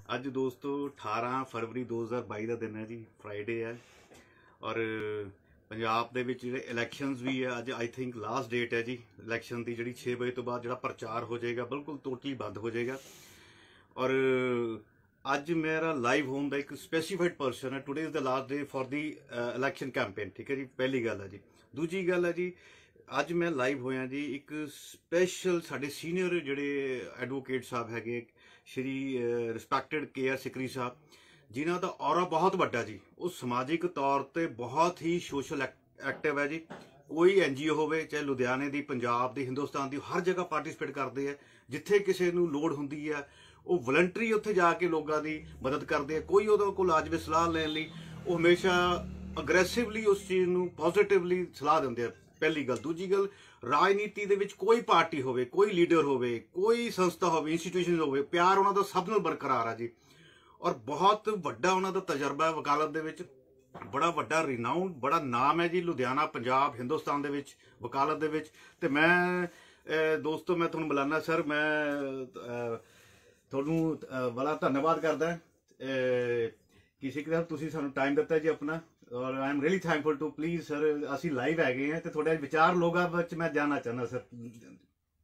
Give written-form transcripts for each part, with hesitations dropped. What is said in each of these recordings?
ਅੱਜ ਦੋਸਤੋ 18 ਫਰਵਰੀ 2022 ਦਾ ਦਿਨ ਹੈ ਜੀ, ਫਰਾਈਡੇ ਹੈ। ਔਰ ਪੰਜਾਬ ਦੇ ਵਿੱਚ ਜਿਹੜੇ ਇਲੈਕਸ਼ਨਸ ਵੀ ਹੈ, ਅੱਜ ਆਈ ਥਿੰਕ ਲਾਸਟ ਡੇਟ ਹੈ ਜੀ ਇਲੈਕਸ਼ਨ ਦੀ, ਜਿਹੜੀ 6 ਵਜੇ ਤੋਂ ਬਾਅਦ ਜਿਹੜਾ ਪ੍ਰਚਾਰ ਹੋ ਜਾਏਗਾ ਬਿਲਕੁਲ ਟੋਟਲੀ ਬੰਦ ਹੋ ਜਾਏਗਾ। ਔਰ ਅੱਜ ਮੇਰਾ ਲਾਈਵ ਹੋਣ ਦਾ ਇੱਕ ਸਪੈਸੀਫਾਈਡ ਪਰਸਨ ਹੈ। Today is the last day for the election campaign, ਠੀਕ ਹੈ ਜੀ। ਪਹਿਲੀ ਗੱਲ ਹੈ ਜੀ। ਦੂਜੀ ਗੱਲ ਹੈ ਜੀ, ਅੱਜ ਮੈਂ ਲਾਈਵ ਹੋਇਆ ਜੀ ਇੱਕ ਸਪੈਸ਼ਲ ਸਾਡੇ ਸੀਨੀਅਰ ਜਿਹੜੇ ਐਡਵੋਕੇਟ ਸਾਹਿਬ ਹੈਗੇ, ਸ਼੍ਰੀ ਰਿਸਪੈਕਟਡ KR ਸਿਕਰੀ ਸਾਹਿਬ, ਜਿਨ੍ਹਾਂ ਦਾ ਔਰਾ ਬਹੁਤ ਵੱਡਾ ਜੀ। ਉਹ ਸਮਾਜਿਕ ਤੌਰ ਤੇ ਬਹੁਤ ਹੀ ਸੋਸ਼ਲ ਐਕਟਿਵ ਹੈ ਜੀ। ਕੋਈ NGO ਹੋਵੇ, ਚਾਹੇ ਲੁਧਿਆਣੇ ਦੀ, ਪੰਜਾਬ ਦੀ, ਹਿੰਦੁਸਤਾਨ ਦੀ, ਹਰ ਜਗ੍ਹਾ ਪਾਰਟਿਸਿਪੇਟ ਕਰਦੇ ਹੈ। ਜਿੱਥੇ ਕਿਸੇ ਨੂੰ ਲੋੜ ਹੁੰਦੀ ਹੈ ਉਹ ਵਲੰਟਰੀ ਉੱਥੇ ਜਾ ਕੇ ਲੋਕਾਂ ਦੀ ਮਦਦ ਕਰਦੇ ਆ। ਕੋਈ ਉਹਦੇ ਕੋਲ ਆ ਜਾਵੇ ਸਲਾਹ ਲੈਣ ਲਈ, ਉਹ ਹਮੇਸ਼ਾ ਅਗਰੈਸਿਵਲੀ ਉਸ ਚੀਜ਼ ਨੂੰ ਪੋਜ਼ਿਟਿਵਲੀ ਸਲਾਹ ਦਿੰਦੇ ਆ। ਪਹਿਲੀ ਗੱਲ। ਦੂਜੀ ਗੱਲ, ਰਾਜਨੀਤੀ ਦੇ ਵਿੱਚ ਕੋਈ ਪਾਰਟੀ ਹੋਵੇ, ਕੋਈ ਲੀਡਰ ਹੋਵੇ, ਕੋਈ ਸੰਸਥਾ ਹੋਵੇ, ਇੰਸਟੀਟਿਊਸ਼ਨ ਹੋਵੇ, ਪਿਆਰ ਉਹਨਾਂ ਦਾ ਸਭ ਨਾਲ ਬਰਕਰਾਰ ਆ ਜੀ। ਔਰ ਬਹੁਤ ਵੱਡਾ ਉਹਨਾਂ ਦਾ ਤਜਰਬਾ ਹੈ ਵਕਾਲਤ ਦੇ ਵਿੱਚ, ਬੜਾ ਵੱਡਾ ਰਿਨਾਊਂਡ, ਬੜਾ ਨਾਮ ਹੈ ਜੀ ਲੁਧਿਆਣਾ, ਪੰਜਾਬ, ਹਿੰਦੁਸਤਾਨ ਦੇ ਵਿੱਚ ਵਕਾਲਤ ਦੇ ਵਿੱਚ। ਤੇ ਮੈਂ ਦੋਸਤੋ, ਮੈਂ ਤੁਹਾਨੂੰ ਬੁਲਾਣਾ ਸਰ, ਮੈਂ ਤੁਹਾਨੂੰ ਬੜਾ ਧੰਨਵਾਦ ਕਰਦਾ ਕਿਸੇ ਕਿਸਮ ਤੁਸੀਂ ਸਾਨੂੰ ਟਾਈਮ ਦਿੱਤਾ ਜੀ ਆਪਣਾ। ਔਰ I am really thankful to, please sir, ਅਸੀਂ ਲਾਈਵ ਹੈਗੇ ਹਾਂ ਤੇ ਤੁਹਾਡੇ ਵਿਚਾਰ ਲੋਕਾਂ ਵਿੱਚ ਮੈਂ ਜਾਣਨਾ ਚਾਹੁੰਦਾ ਸਰ।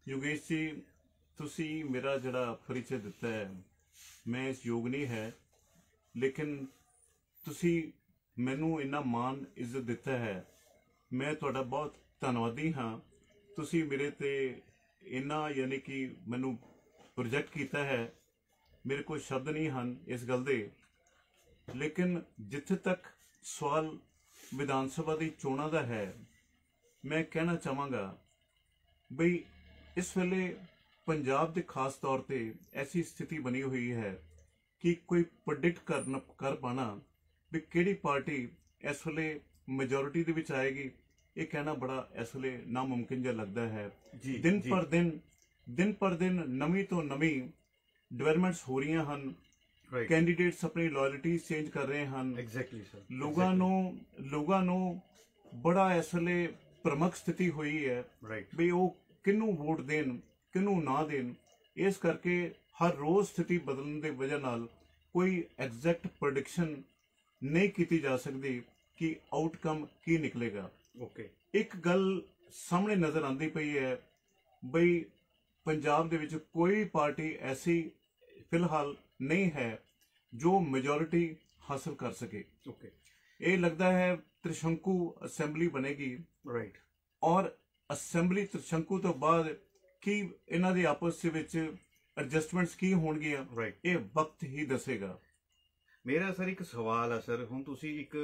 ਯੋਗੇਸ਼ ਜੀ, ਤੁਸੀਂ ਮੇਰਾ ਜਿਹੜਾ ਪਰਿਚੈ ਦਿੱਤਾ ਹੈ, ਮੈਂ ਇਸ ਯੋਗ ਨਹੀਂ ਹੈ, ਲੇਕਿਨ ਤੁਸੀਂ ਮੈਨੂੰ ਇੰਨਾ ਮਾਣ ਇੱਜ਼ਤ ਦਿੱਤਾ ਹੈ, ਮੈਂ ਤੁਹਾਡਾ ਬਹੁਤ ਧੰਨਵਾਦੀ ਹਾਂ। ਤੁਸੀਂ ਮੇਰੇ ਤੇ ਇੰਨਾ ਯਾਨੀ ਕਿ ਮੈਨੂੰ ਪ੍ਰੋਜੈਕਟ ਕੀਤਾ ਹੈ, ਮੇਰੇ ਕੋਲ ਸ਼ਬਦ ਨਹੀਂ ਹਨ ਇਸ ਗੱਲ ਦੇ। ਲੇਕਿਨ ਜਿੱਥੇ ਤੱਕ ਸਵਾਲ ਵਿਧਾਨ ਸਭਾ ਦੀ ਚੋਣਾਂ ਦਾ ਹੈ, ਮੈਂ ਕਹਿਣਾ ਚਾਹਾਂਗਾ ਬਈ ਇਸ ਵੇਲੇ ਪੰਜਾਬ ਦੇ ਖਾਸ ਤੌਰ ਤੇ ਐਸੀ ਸਥਿਤੀ ਬਣੀ ਹੋਈ ਹੈ ਕਿ ਕੋਈ ਪ੍ਰੈਡਿਕਟ ਕਰ ਪਾਣਾ ਵੀ ਕਿਹੜੀ ਪਾਰਟੀ ਇਸ ਵੇਲੇ ਮੈਜੋਰਿਟੀ ਦੇ ਵਿੱਚ ਆਏਗੀ, ਇਹ ਕਹਿਣਾ ਬੜਾ ਇਸ ਵੇਲੇ ਨਾਮੁਮਕਿਨ ਜਿਹਾ ਲੱਗਦਾ ਹੈ। ਦਿਨ ਪਰ ਦਿਨ ਨਵੀਂ ਤੋਂ ਨਵੀਂ ਡਿਵੈਲਪਮੈਂਟਸ ਹੋ ਰਹੀਆਂ ਹਨ। ਕੈਂਡੀਡੇਟਸ ਆਪਣੀ ਲਾਇਲਟੀ ਚੇਂਜ ਕਰ ਰਹੇ ਹਨ। Exactly sir. ਲੋਕਾਂ ਨੂੰ ਬੜਾ ਇਸ ਵੇਲੇ ਪ੍ਰਮੁੱਖ ਸਥਿਤੀ ਹੋਈ ਹੈ ਵੀ ਉਹ ਕਿਹਨੂੰ ਵੋਟ ਦੇਣ, ਕਿਹਨੂੰ ਨਾ ਦੇਣ। ਇਸ ਕਰਕੇ ਹਰ ਰੋਜ਼ ਸਥਿਤੀ ਬਦਲਣ ਦੀ ਵਜ੍ਹਾ ਨਾਲ ਕੋਈ ਐਗਜ਼ੈਕਟ ਪ੍ਰੈਡਿਕਸ਼ਨ ਨਹੀਂ ਕੀਤੀ ਜਾ ਸਕਦੀ ਕਿ ਆਊਟਕਮ ਕੀ ਨਿਕਲੇਗਾ। ਇੱਕ ਗੱਲ ਸਾਹਮਣੇ ਨਜ਼ਰ ਆਉਂਦੀ ਪਈ ਹੈ ਬਈ ਪੰਜਾਬ ਦੇ ਵਿੱਚ ਕੋਈ ਪਾਰਟੀ ਐਸੀ ਫਿਲਹਾਲ ਨਹੀਂ ਹੈ ਜੋ ਮੈਜੋਰਿਟੀ ਹਾਸਲ ਕਰ ਸਕੇ। ਇਹ ਲੱਗਦਾ ਹੈ ਤ੍ਰਿਸ਼ੰਕੂ ਅਸੈਂਬਲੀ ਬਣੇਗੀ। ਔਰ ਅਸੈਂਬਲੀ ਤ੍ਰਿਸ਼ੰਕੂ ਤੋਂ ਬਾਅਦ ਕੀ ਇਹਨਾਂ ਦੇ ਆਪਸ ਦੇ ਵਿੱਚ ਐਡਜਸਟਮੈਂਟਸ ਕੀ ਹੋਣਗੀਆਂ, ਇਹ ਵਕਤ ਹੀ ਦੱਸੇਗਾ। ਮੇਰਾ ਸਰ ਇੱਕ ਸਵਾਲ ਹੈ ਸਰ, ਹੁਣ ਤੁਸੀਂ ਇੱਕ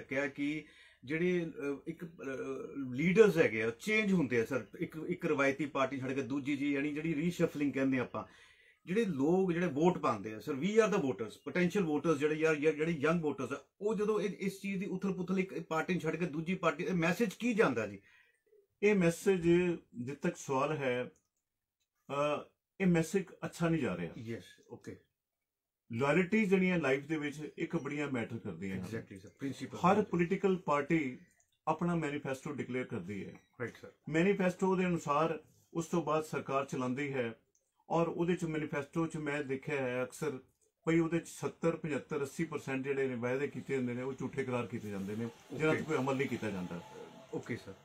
ਕਿਹਾ ਕਿ ਜਿਹੜੇ ਇੱਕ ਲੀਡਰਸ ਹੈਗੇ ਆ ਚੇਂਜ ਹੁੰਦੇ ਆ ਸਰ, ਇੱਕ ਰਵਾਇਤੀ ਪਾਰਟੀ ਛੱਡ ਕੇ ਦੂਜੀ ਜੀ, ਯਾਨੀ ਜਿਹੜੀ ਰੀਸ਼ਫਲਿੰਗ ਕਹਿੰਦੇ ਆਪਾਂ, ਜਿਹੜੇ ਲੋਕ ਜਿਹੜੇ ਵੋਟ ਪਾਉਂਦੇ ਆ sir, we are the voters, potential voters, ਜਿਹੜੇ ਯੰਗ ਵੋਟਰਸ ਆ, ਉਹ ਜਦੋਂ ਇਸ ਚੀਜ਼ ਦੀ ਉਥਲ ਪੁਥਲ ਇੱਕ ਪਾਰਟੀ ਨੂੰ ਛੱਡ ਕੇ ਦੂਜੀ ਪਾਰਟੀ, ਮੈਸੇਜ ਕੀ ਜਾਂਦਾ ਜੀ? ਇਹ ਮੈਸੇਜ ਜਿੱਥੇ ਤੱਕ ਸਵਾਲ ਹੈ, ਇਹ ਮੈਸੇਜ ਅੱਛਾ ਨਹੀਂ ਜਾ ਰਿਹਾ। ਲਾਇਲਟੀ ਜਿਹੜੀਆਂ ਲਾਈਫ ਦੇ ਵਿੱਚ ਇੱਕ ਬੜੀਆਂ ਮੈਟਰ ਕਰਦੀਆਂ ਹਨ। ਹਰ ਪੋਲੀਟੀਕਲ ਪਾਰਟੀ ਆਪਣਾ ਮੈਨੀਫੈਸਟੋ ਡਿਕਲੇਅਰ ਕਰਦੀ ਹੈ। ਮੈਨੀਫੈਸਟੋ ਦੇ ਅਨੁਸਾਰ ਉਸ ਤੋਂ ਬਾਅਦ ਸਰਕਾਰ ਚਲਾਉਂਦੀ ਹੈ। ਔਰ ਉਹਦੇ ਚ ਮੈਨੀਫੈਸਟੋ ਚ ਮੈਂ ਦੇਖਿਆ ਹੈ ਅਕਸਰ ਭਈ ਉਹਦੇ ਚ 70, 75, 80% ਜਿਹੜੇ ਵਾਅਦੇ ਕੀਤੇ ਹੁੰਦੇ ਨੇ ਉਹ ਝੂਠੇ ਕਰਾਰ ਕੀਤੇ ਜਾਂਦੇ ਨੇ, ਜਿਹਨਾਂ ਤੇ ਕੋਈ ਅਮਲ ਨਹੀਂ ਕੀਤਾ ਜਾਂਦਾ।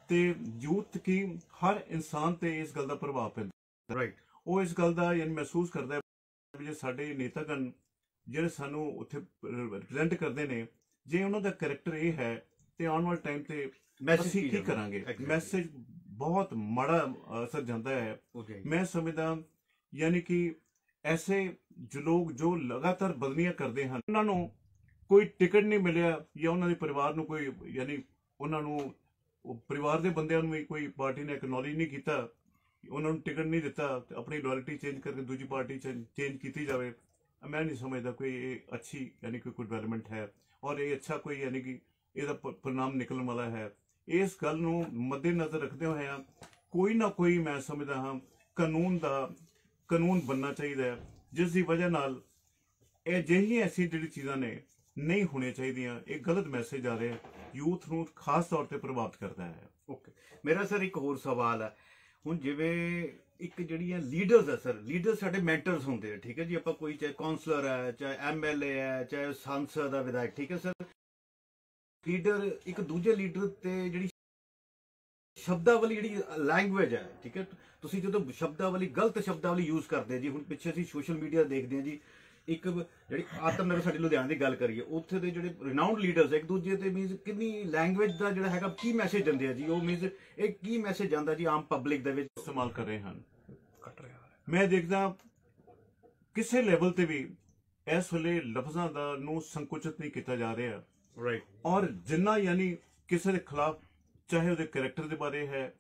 ਤੇ ਯੂਥ ਕੀ ਹਰ ਇਨਸਾਨ ਤੇ ਇਸ ਗੱਲ ਦਾ ਪ੍ਰਭਾਵ ਪੈਂਦਾ। ਉਹ ਇਸ ਗੱਲ ਦਾ ਯਾਨੀ ਮਹਿਸੂਸ ਕਰਦਾ ਹੈ ਜੇ ਸਾਡੇ ਨੇਤਾਗਣ ਜਿਹੜੇ ਸਾਨੂੰ ਉੱਥੇ ਰਿਪਰੈਜ਼ੈਂਟ ਕਰਦੇ ਨੇ, ਜੇ ਉਹਨਾਂ ਦਾ ਕਰੈਕਟਰ ਇਹ ਹੈ ਤੇ ਆਉਣ ਵਾਲੇ ਟਾਈਮ ਤੇ ਅਸੀਂ ਕੀ ਕਰਾਂਗੇ। ਮੈਸੇਜ ਬਹੁਤ ਮਾੜਾ ਅਸਰ ਜਾਂਦਾ ਹੈ। ਮੈਂ ਸਮਝਦਾ ਯਾਨੀ ਕਿ ਐਸੇ ਲੋਕ ਜੋ ਲਗਾਤਾਰ ਬਦਲੀਆਂ ਕਰਦੇ ਹਨ, ਉਹਨਾਂ ਨੂੰ ਕੋਈ ਟਿਕਟ ਨਹੀਂ ਮਿਲਿਆ ਜਾਂ ਉਹਨਾਂ ਦੇ ਪਰਿਵਾਰ ਨੂੰ ਕੋਈ, ਯਾਨੀ ਉਹਨਾਂ ਨੂੰ ਪਰਿਵਾਰ ਦੇ ਬੰਦਿਆਂ ਨੂੰ ਵੀ ਕੋਈ ਪਾਰਟੀ ਨੇ ਐਕਨੋਲੇਜ ਨਹੀਂ ਕੀਤਾ, ਉਹਨਾਂ ਨੂੰ ਟਿਕਟ ਨਹੀਂ ਦਿੱਤਾ, ਆਪਣੀ ਲਾਇਲਟੀ ਚੇਂਜ ਕਰਕੇ ਦੂਜੀ ਪਾਰਟੀ ਚੇਂਜ ਕੀਤੀ ਜਾਵੇ। ਮੈਂ ਨਹੀਂ ਸਮਝਦਾ ਕੋਈ ਇਹ ਅੱਛੀ ਯਾਨੀ ਕਿ ਕੋਈ ਡਿਵੈਲਪਮੈਂਟ ਹੈ ਔਰ ਇਹ ਅੱਛਾ ਕੋਈ ਯਾਨੀ ਕਿ ਇਹਦਾ परिणाम ਨਿਕਲਣ ਵਾਲਾ ਹੈ। ਇਸ ਗੱਲ ਨੂੰ ਮੱਦੇਨਜ਼ਰ ਰੱਖਦੇ ਹੋਇਆ ਕੋਈ ਨਾ ਕੋਈ, ਮੈਂ ਸਮਝਦਾ ਹਾਂ, ਕਾਨੂੰਨ ਬਣਨਾ ਚਾਹੀਦਾ ਹੈ, ਜਿਸ ਦੀ ਵਜ੍ਹਾ ਨਾਲ ਇਹ ਜਿਹੜੀਆਂ ਐਸੀ ਜਿਹੜੀ ਚੀਜ਼ਾਂ ਨੇ ਨਹੀਂ ਹੋਣੀਆਂ ਚਾਹੀਦੀਆਂ। ਇਹ ਗਲਤ ਮੈਸੇਜ ਆ ਰਿਹਾ, ਯੂਥ ਨੂੰ ਖਾਸ ਤੌਰ ਤੇ ਪ੍ਰਭਾਵਿਤ ਕਰਦਾ ਹੈ। ਮੇਰਾ ਸਰ ਇੱਕ ਹੋਰ ਸਵਾਲ ਹੈ, ਹੁਣ ਜਿਵੇਂ ਇੱਕ ਜਿਹੜੀਆਂ ਲੀਡਰਸ ਹੈ ਸਰ, ਲੀਡਰ ਸਾਡੇ ਮੈਂਟਰਸ ਹੁੰਦੇ ਆ, ਠੀਕ ਹੈ ਜੀ। ਆਪਾਂ ਕੋਈ ਚਾਹੇ ਕਾਉਂਸਲਰ ਹੈ, ਚਾਹੇ MLA ਹੈ, ਚਾਹੇ ਸੰਸਦ ਦਾ ਵਿਧਾਇਕ, ਠੀਕ ਹੈ ਸਰ। ਲੀਡਰ ਇੱਕ ਦੂਜੇ ਲੀਡਰ ਤੇ ਜਿਹੜੀ ਸ਼ਬਦਾਵਲੀ, ਜਿਹੜੀ ਲੈਂਗੁਏਜ ਹੈ, ਠੀਕ ਹੈ, ਤੁਸੀਂ ਜਦੋਂ ਸ਼ਬਦਾਵਲੀ, ਗਲਤ ਸ਼ਬਦਾਵਲੀ ਯੂਜ਼ ਕਰਦੇ ਜੀ, ਹੁਣ ਪਿੱਛੇ ਅਸੀਂ ਸੋਸ਼ਲ ਮੀਡੀਆ ਦੇਖਦੇ ਹਾਂ ਜੀ, ਇੱਕ ਜਿਹੜੀ ਆਤਮਨਗਰ ਸਾਡੀ ਲੁਧਿਆਣਾ ਦੀ ਗੱਲ ਕਰੀਏ, ਉੱਥੇ ਦੇ ਜਿਹੜੇ ਰਿਨਾਊਂਡ ਲੀਡਰਸ ਇੱਕ ਦੂਜੇ ਤੇ ਮੀਨਸ ਕਿੰਨੀ ਲੈਂਗੁਏਜ ਦਾ ਜਿਹੜਾ ਹੈਗਾ ਕੀ ਮੈਸੇਜ ਦਿੰਦੇ ਆ ਜੀ, ਉਹ ਮੀਨਸ ਇਹ ਕੀ ਮੈਸੇਜ ਜਾਂਦਾ ਜੀ ਆਮ ਪਬਲਿਕ ਦੇ ਵਿੱਚ ਇਸਤੇਮਾਲ ਕਰ ਰਹੇ ਹਨ। ਮੈਂ ਦੇਖਦਾ ਕਿਸੇ ਲੈਵਲ ਤੇ ਵੀ ਇਸ ਵੇਲੇ ਲਫ਼ਜ਼ਾਂ ਦਾ ਨੂੰ ਸੰਕੁਚਿਤ ਨਹੀਂ ਕੀਤਾ ਜਾ ਰਿਹਾ, ਰਾਈਟ। ਔਰ ਜਿੰਨਾ ਯਾਨੀ ਕਿਸੇ ਦੇ ਖਿਲਾਫ, ਚਾਹੇ ਉਹਦੇ ਕੈਰੈਕਟਰ ਦੇ ਬਾਰੇ ਹੈ,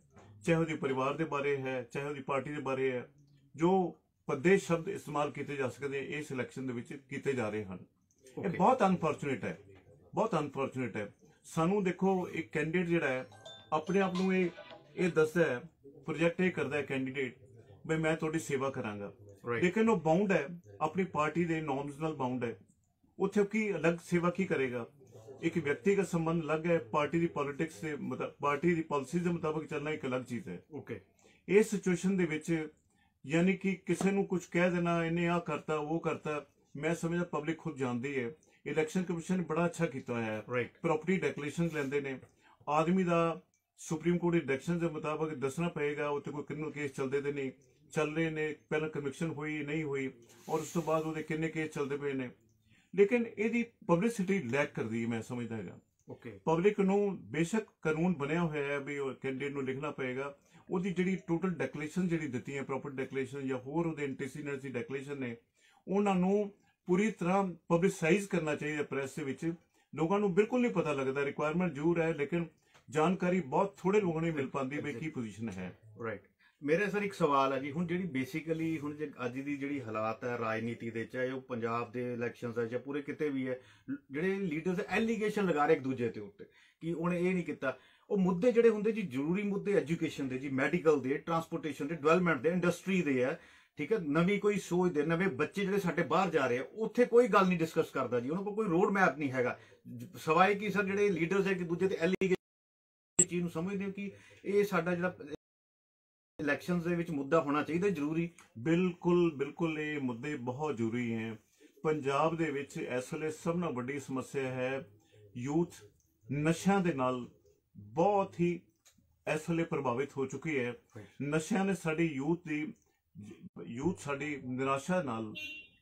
ਚਾਹੇ ਉਹਦੇ ਪਰਿਵਾਰ ਦੇ ਬਾਰੇ ਹੈ, ਚਾਹੇ ਉਹਦੀ ਪਾਰਟੀ ਦੇ ਬਾਰੇ ਹੈ, ਜੋ ਭੱਦੇ ਸ਼ਬਦ ਇਸਤੇਮਾਲ ਕੀਤੇ ਜਾ ਸਕਦੇ ਇਸ ਇਲੈਕਸ਼ਨ ਦੇ ਵਿੱਚ ਕੀਤੇ ਜਾ ਰਹੇ ਹਨ। ਇਹ ਬਹੁਤ ਅਨਫੋਰਚੂਨੇਟ ਹੈ, ਬਹੁਤ ਅਨਫੋਰਚੂਨੇਟ ਹੈ। ਸਾਨੂੰ ਦੇਖੋ, ਇੱਕ ਕੈਂਡੀਡੇਟ ਜਿਹੜਾ ਹੈ ਆਪਣੇ ਆਪ ਨੂੰ ਇਹ ਦੱਸਦਾ ਹੈ, ਪ੍ਰੋਜੈਕਟ ਇਹ ਕਰਦਾ ਹੈ ਕੈਂਡੀਡੇਟ, ਬਈ ਮੈਂ ਤੁਹਾਡੀ ਸੇਵਾ ਕਰਾਂਗਾ, ਲੇਕਿਨ ਉਹ ਬਾਉਂਡ ਹੈ ਆਪਣੀ ਪਾਰਟੀ ਦੇ ਨੋਰਮਸ ਨਾਲ ਬਾਉਂਡ ਹੈ। ਉੱਥੇ ਕੀ ਅਲੱਗ ਸੇਵਾ ਕੀ ਕਰੇਗਾ? ਇੱਕ ਵਿਅਕਤੀਗਤ ਸੰਬੰਧ ਅਲੱਗ ਹੈ, ਪਾਰਟੀ ਦੀ ਪੋਲਿਟਿਕਸ ਦੇ ਪਾਰਟੀ ਦੀ ਪਾਲਿਸੀਜ਼ ਦੇ ਮੁਤਾਬਕ ਚੱਲਣਾ ਇੱਕ ਅਲੱਗ ਚੀਜ਼ ਹੈ। ਇਸ ਸਿਚੁਏਸ਼ਨ ਦੇ ਵਿੱਚ ਯਾਨੀ ਕਿ ਕਿਸੇ ਨੂੰ ਕੁਝ ਕਹਿ ਦੇਣਾ, ਇਹਨੇ ਆਹ ਕਰਤਾ ਉਹ ਕਰਤਾ, ਮੈਂ ਸਮਝਦਾ ਪਬਲਿਕ ਖੁਦ ਜਾਣਦੀ ਹੈ। ਇਲੈਕਸ਼ਨ ਕਮਿਸ਼ਨ ਨੇ ਬੜਾ ਅੱਛਾ ਕੀਤਾ ਹੋਇਆ ਹੈ, ਪ੍ਰੋਪਰਟੀ ਡੈਕਲੇਰੇਸ਼ਨ ਲੈਂਦੇ ਨੇ, ਆਦਮੀ ਦਾ ਸੁਪਰੀਮ ਕੋਰਟ ਦੇ ਡਾਇਰੈਕਸ਼ਨ ਦੇ ਮੁਤਾਬਕ ਦੱਸਣਾ ਪਏਗਾ ਉੱਥੇ ਕੋਈ ਕ੍ਰਿਮੀਨਲ ਕੇਸ ਚੱਲਦੇ ਤੇ ਨਹੀਂ ਚੱਲ ਰਹੇ ਨੇ, ਪਹਿਲਾਂ ਕਨਵਿਕਸ਼ਨ ਹੋਈ ਨਹੀਂ ਹੋਈ, ਔਰ ਉਸ ਤੋਂ ਬਾਅਦ ਉਹਦੇ ਕਿੰਨੇ ਕੇਸ ਚੱਲਦੇ ਪਏ ਨੇ। ਲੇਕਿਨ ਇਹਦੀ ਪਬਲਿਸਿਟੀ ਲੈਕ ਕਰਦੀ ਹੈ, ਮੈਂ ਸਮਝਦਾ ਹੈਗਾ। ਪਬਲਿਕ ਨੂੰ ਬੇਸ਼ੱਕ ਕਾਨੂੰਨ ਬਣਿਆ ਹੋਇਆ ਹੈ ਵੀ ਉਹ ਕੈਂਡੀਡੇਟ ਨੂੰ ਲਿਖਣਾ ਪਏਗਾ, ਉਹਦੀ ਜਿਹੜੀ ਟੋਟਲ ਡੈਕਲੇਰੇਸ਼ਨ ਜਿਹੜੀ ਦਿੱਤੀ ਹੈ, ਪ੍ਰੋਪਰ ਡੈਕਲੇਰੇਸ਼ਨ ਜਾਂ ਹੋਰ ਉਹਦੇ ਐਂਟੀਸੀਡੈਂਟਸ ਦੀ ਡੈਕਲੇਰੇਸ਼ਨ ਨੇ, ਉਹਨਾਂ ਨੂੰ ਪੂਰੀ ਤਰ੍ਹਾਂ ਪਬਲਿਸਾਈਜ਼ ਕਰਨਾ ਚਾਹੀਦਾ ਪ੍ਰੈਸ ਦੇ ਵਿੱਚ। ਲੋਕਾਂ ਨੂੰ ਬਿਲਕੁਲ ਨਹੀਂ ਪਤਾ ਲੱਗਦਾ, ਰਿਕੁਆਇਰਮੈਂਟ ਜ਼ਰੂਰ ਹੈ ਲੇਕਿਨ ਜਾਣਕਾਰੀ ਬਹੁਤ ਥੋੜੇ ਲੋਕਾਂ ਨੂੰ ਮਿਲ ਪਾਉਂਦੀ ਵੀ ਕੀ ਪੋਜੀਸ਼ਨ ਹੈ। ਰਾਈਟ। ਮੇਰੇ ਸਰ ਇੱਕ ਸਵਾਲ ਹੈ ਜੀ, ਹੁਣ ਜਿਹੜੀ ਬੇਸਿਕਲੀ ਹੁਣ ਜੇ ਅੱਜ ਦੀ ਜਿਹੜੀ ਹਾਲਾਤ ਹੈ ਰਾਜਨੀਤੀ ਦੇ, ਚਾਹੇ ਉਹ ਪੰਜਾਬ ਦੇ ਇਲੈਕਸ਼ਨਸ ਹੈ ਜਾਂ ਪੂਰੇ ਕਿਤੇ ਵੀ ਹੈ, ਜਿਹੜੇ ਲੀਡਰਸ ਐਲੀਗੇਸ਼ਨ ਲਗਾ ਰਹੇ ਇੱਕ ਦੂਜੇ ਦੇ ਉੱਤੇ ਕਿ ਉਹਨੇ ਇਹ ਨਹੀਂ ਕੀਤਾ। ਉਹ ਮੁੱਦੇ ਜਿਹੜੇ ਹੁੰਦੇ ਜੀ, ਜ਼ਰੂਰੀ ਮੁੱਦੇ ਐਜੂਕੇਸ਼ਨ ਦੇ ਜੀ, ਮੈਡੀਕਲ ਦੇ, ਟਰਾਂਸਪੋਰਟੇਸ਼ਨ ਦੇ, ਡਿਵੈਲਪਮੈਂਟ ਦੇ, ਇੰਡਸਟਰੀ ਦੇ ਹੈ, ਠੀਕ ਹੈ, ਨਵੀਂ ਕੋਈ ਸੋਚ ਦੇ, ਨਵੇਂ ਬੱਚੇ ਜਿਹੜੇ ਸਾਡੇ ਬਾਹਰ ਜਾ ਰਹੇ ਆ, ਉੱਥੇ ਕੋਈ ਗੱਲ ਨਹੀਂ ਡਿਸਕਸ ਕਰਦਾ ਜੀ, ਉਹਨਾਂ ਕੋਲ ਕੋਈ ਰੋਡ ਮੈਪ ਨਹੀਂ ਹੈਗਾ, ਸਵਾਏ ਕਿ ਸਰ ਜਿਹੜੇ ਲੀਡਰਸ ਹੈ ਇੱਕ ਦੂਜੇ ਤੇ ਐਲੀਗੇਸ਼ਨ ਚੀਜ਼ ਨੂੰ ਸਮਝਦੇ ਹੋ ਕਿ ਇਹ ਸਾਡਾ ਜਿਹੜਾ ਇਲੈਕਸ਼ਨਸ ਦੇ ਵਿੱਚ ਮੁੱਦਾ ਹੋਣਾ ਚਾਹੀਦਾ ਜ਼ਰੂਰੀ। ਬਿਲਕੁਲ ਇਹ ਮੁੱਦੇ ਬਹੁਤ ਜ਼ਰੂਰੀ ਹੈ। ਪੰਜਾਬ ਦੇ ਵਿੱਚ ਇਸ ਵੇਲੇ ਸਭ ਨਾਲੋਂ ਵੱਡੀ ਸਮੱਸਿਆ ਹੈ ਯੂਥ ਨਸ਼ਿਆਂ ਦੇ ਨਾਲ ਬਹੁਤ ਹੀ ਇਸ ਵੇਲੇ ਪ੍ਰਭਾਵਿਤ ਹੋ ਚੁੱਕੀ ਹੈ। ਨਸ਼ਿਆਂ ਨੇ ਸਾਡੀ ਯੂਥ ਸਾਡੀ ਨਿਰਾਸ਼ਾ ਨਾਲ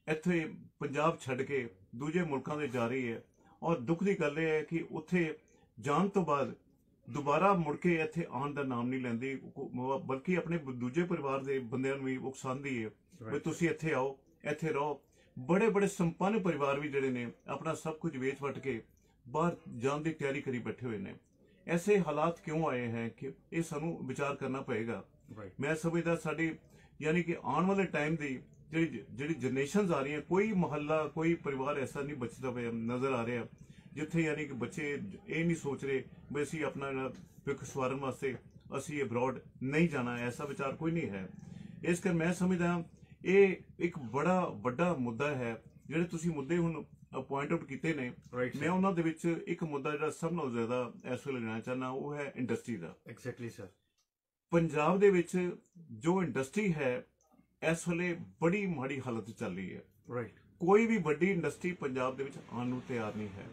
ਇੱਥੇ ਪੰਜਾਬ ਛੱਡ ਕੇ ਦੂਜੇ ਮੁਲਕਾਂ ਦੇ ਜਾ ਰਹੀ ਹੈ, ਔਰ ਦੁੱਖ ਦੀ ਗੱਲ ਇਹ ਹੈ ਕਿ ਉੱਥੇ ਜਾਣ ਤੋਂ ਬਾਅਦ ਦੁਬਾਰਾ ਮੁੜ ਕੇ ਇੱਥੇ ਆਉਣ ਦਾ ਨਾਮ ਨਹੀਂ ਲੈਂਦੀ, ਬਲਕਿ ਆਪਣੇ ਦੂਜੇ ਪਰਿਵਾਰ ਦੇ ਬੰਦਿਆਂ ਨੂੰ ਵੀ ਉਕਸਾਉਂਦੀ ਹੈ ਵੀ ਤੁਸੀਂ ਇੱਥੇ ਆਓ, ਇੱਥੇ ਰਹੋ। ਬੜੇ ਸੰਪੰਨ ਪਰਿਵਾਰ ਵੀ ਜਿਹੜੇ ਨੇ ਆਪਣਾ ਸਭ ਕੁਝ ਵੇਚ ਵੱਟ ਕੇ ਬਾਹਰ ਜਾਣ ਦੀ ਤਿਆਰੀ ਕਰੀ ਬੈਠੇ ਹੋਏ ਨੇ। ਐਸੇ ਹਾਲਾਤ ਕਿਉਂ ਆਏ ਹੈ ਕਿ ਇਹ ਸਾਨੂੰ ਵਿਚਾਰ ਕਰਨਾ ਪਏਗਾ। ਮੈਂ ਸਮਝਦਾ ਸਾਡੀ ਯਾਨੀ ਕਿ ਆਉਣ ਵਾਲੇ ਟਾਈਮ ਦੀ ਜਿਹੜੀ ਜਨਰੇਸ਼ਨਸ ਆ ਰਹੀਆਂ, ਕੋਈ ਮੁਹੱਲਾ ਕੋਈ ਪਰਿਵਾਰ ਐਸਾ ਨਹੀਂ ਬਚਦਾ ਪਿਆ ਨਜ਼ਰ ਆ ਰਿਹਾ ਜਿੱਥੇ ਯਾਨੀ ਕਿ ਬੱਚੇ ਇਹ ਨਹੀਂ ਸੋਚ ਰਹੇ ਵੀ ਅਸੀਂ ਆਪਣਾ ਭਵਿੱਖ ਸਵਾਰਨ ਵਾਸਤੇ ਅਸੀਂ ਅਬਰੋਡ ਨਹੀਂ ਜਾਣਾ, ਐਸਾ ਵਿਚਾਰ ਕੋਈ ਨਹੀਂ ਹੈ। ਇਸ ਕਰਕੇ ਮੈਂ ਸਮਝਦਾ ਇਹ ਇੱਕ ਬੜਾ ਵੱਡਾ ਮੁੱਦਾ ਹੈ। ਜਿਹੜੇ ਤੁਸੀਂ ਮੁੱਦੇ ਹੁਣ ਪੁਆਇੰਟ ਆਊਟ ਕੀਤੇ ਨੇ, ਮੈਂ ਉਹਨਾਂ ਦੇ ਵਿੱਚ ਇੱਕ ਮੁੱਦਾ ਜਿਹੜਾ ਸਭ ਨਾਲੋਂ ਜ਼ਿਆਦਾ ਇਸ ਵੇਲੇ ਲੈਣਾ ਚਾਹੁੰਦਾ ਉਹ ਹੈ ਇੰਡਸਟਰੀ ਦਾ। Exactly sir. ਪੰਜਾਬ ਦੇ ਵਿੱਚ ਜੋ ਇੰਡਸਟਰੀ ਹੈ ਇਸ ਵੇਲੇ ਬੜੀ ਮਾੜੀ ਹਾਲਤ ਚੱਲ ਰਹੀ ਹੈ। ਰਾਈਟ। ਕੋਈ ਵੀ ਵੱਡੀ ਇੰਡਸਟਰੀ ਪੰਜਾਬ ਦੇ ਵਿੱਚ ਆਉਣ ਨੂੰ ਤਿਆਰ ਨਹੀਂ ਹੈ।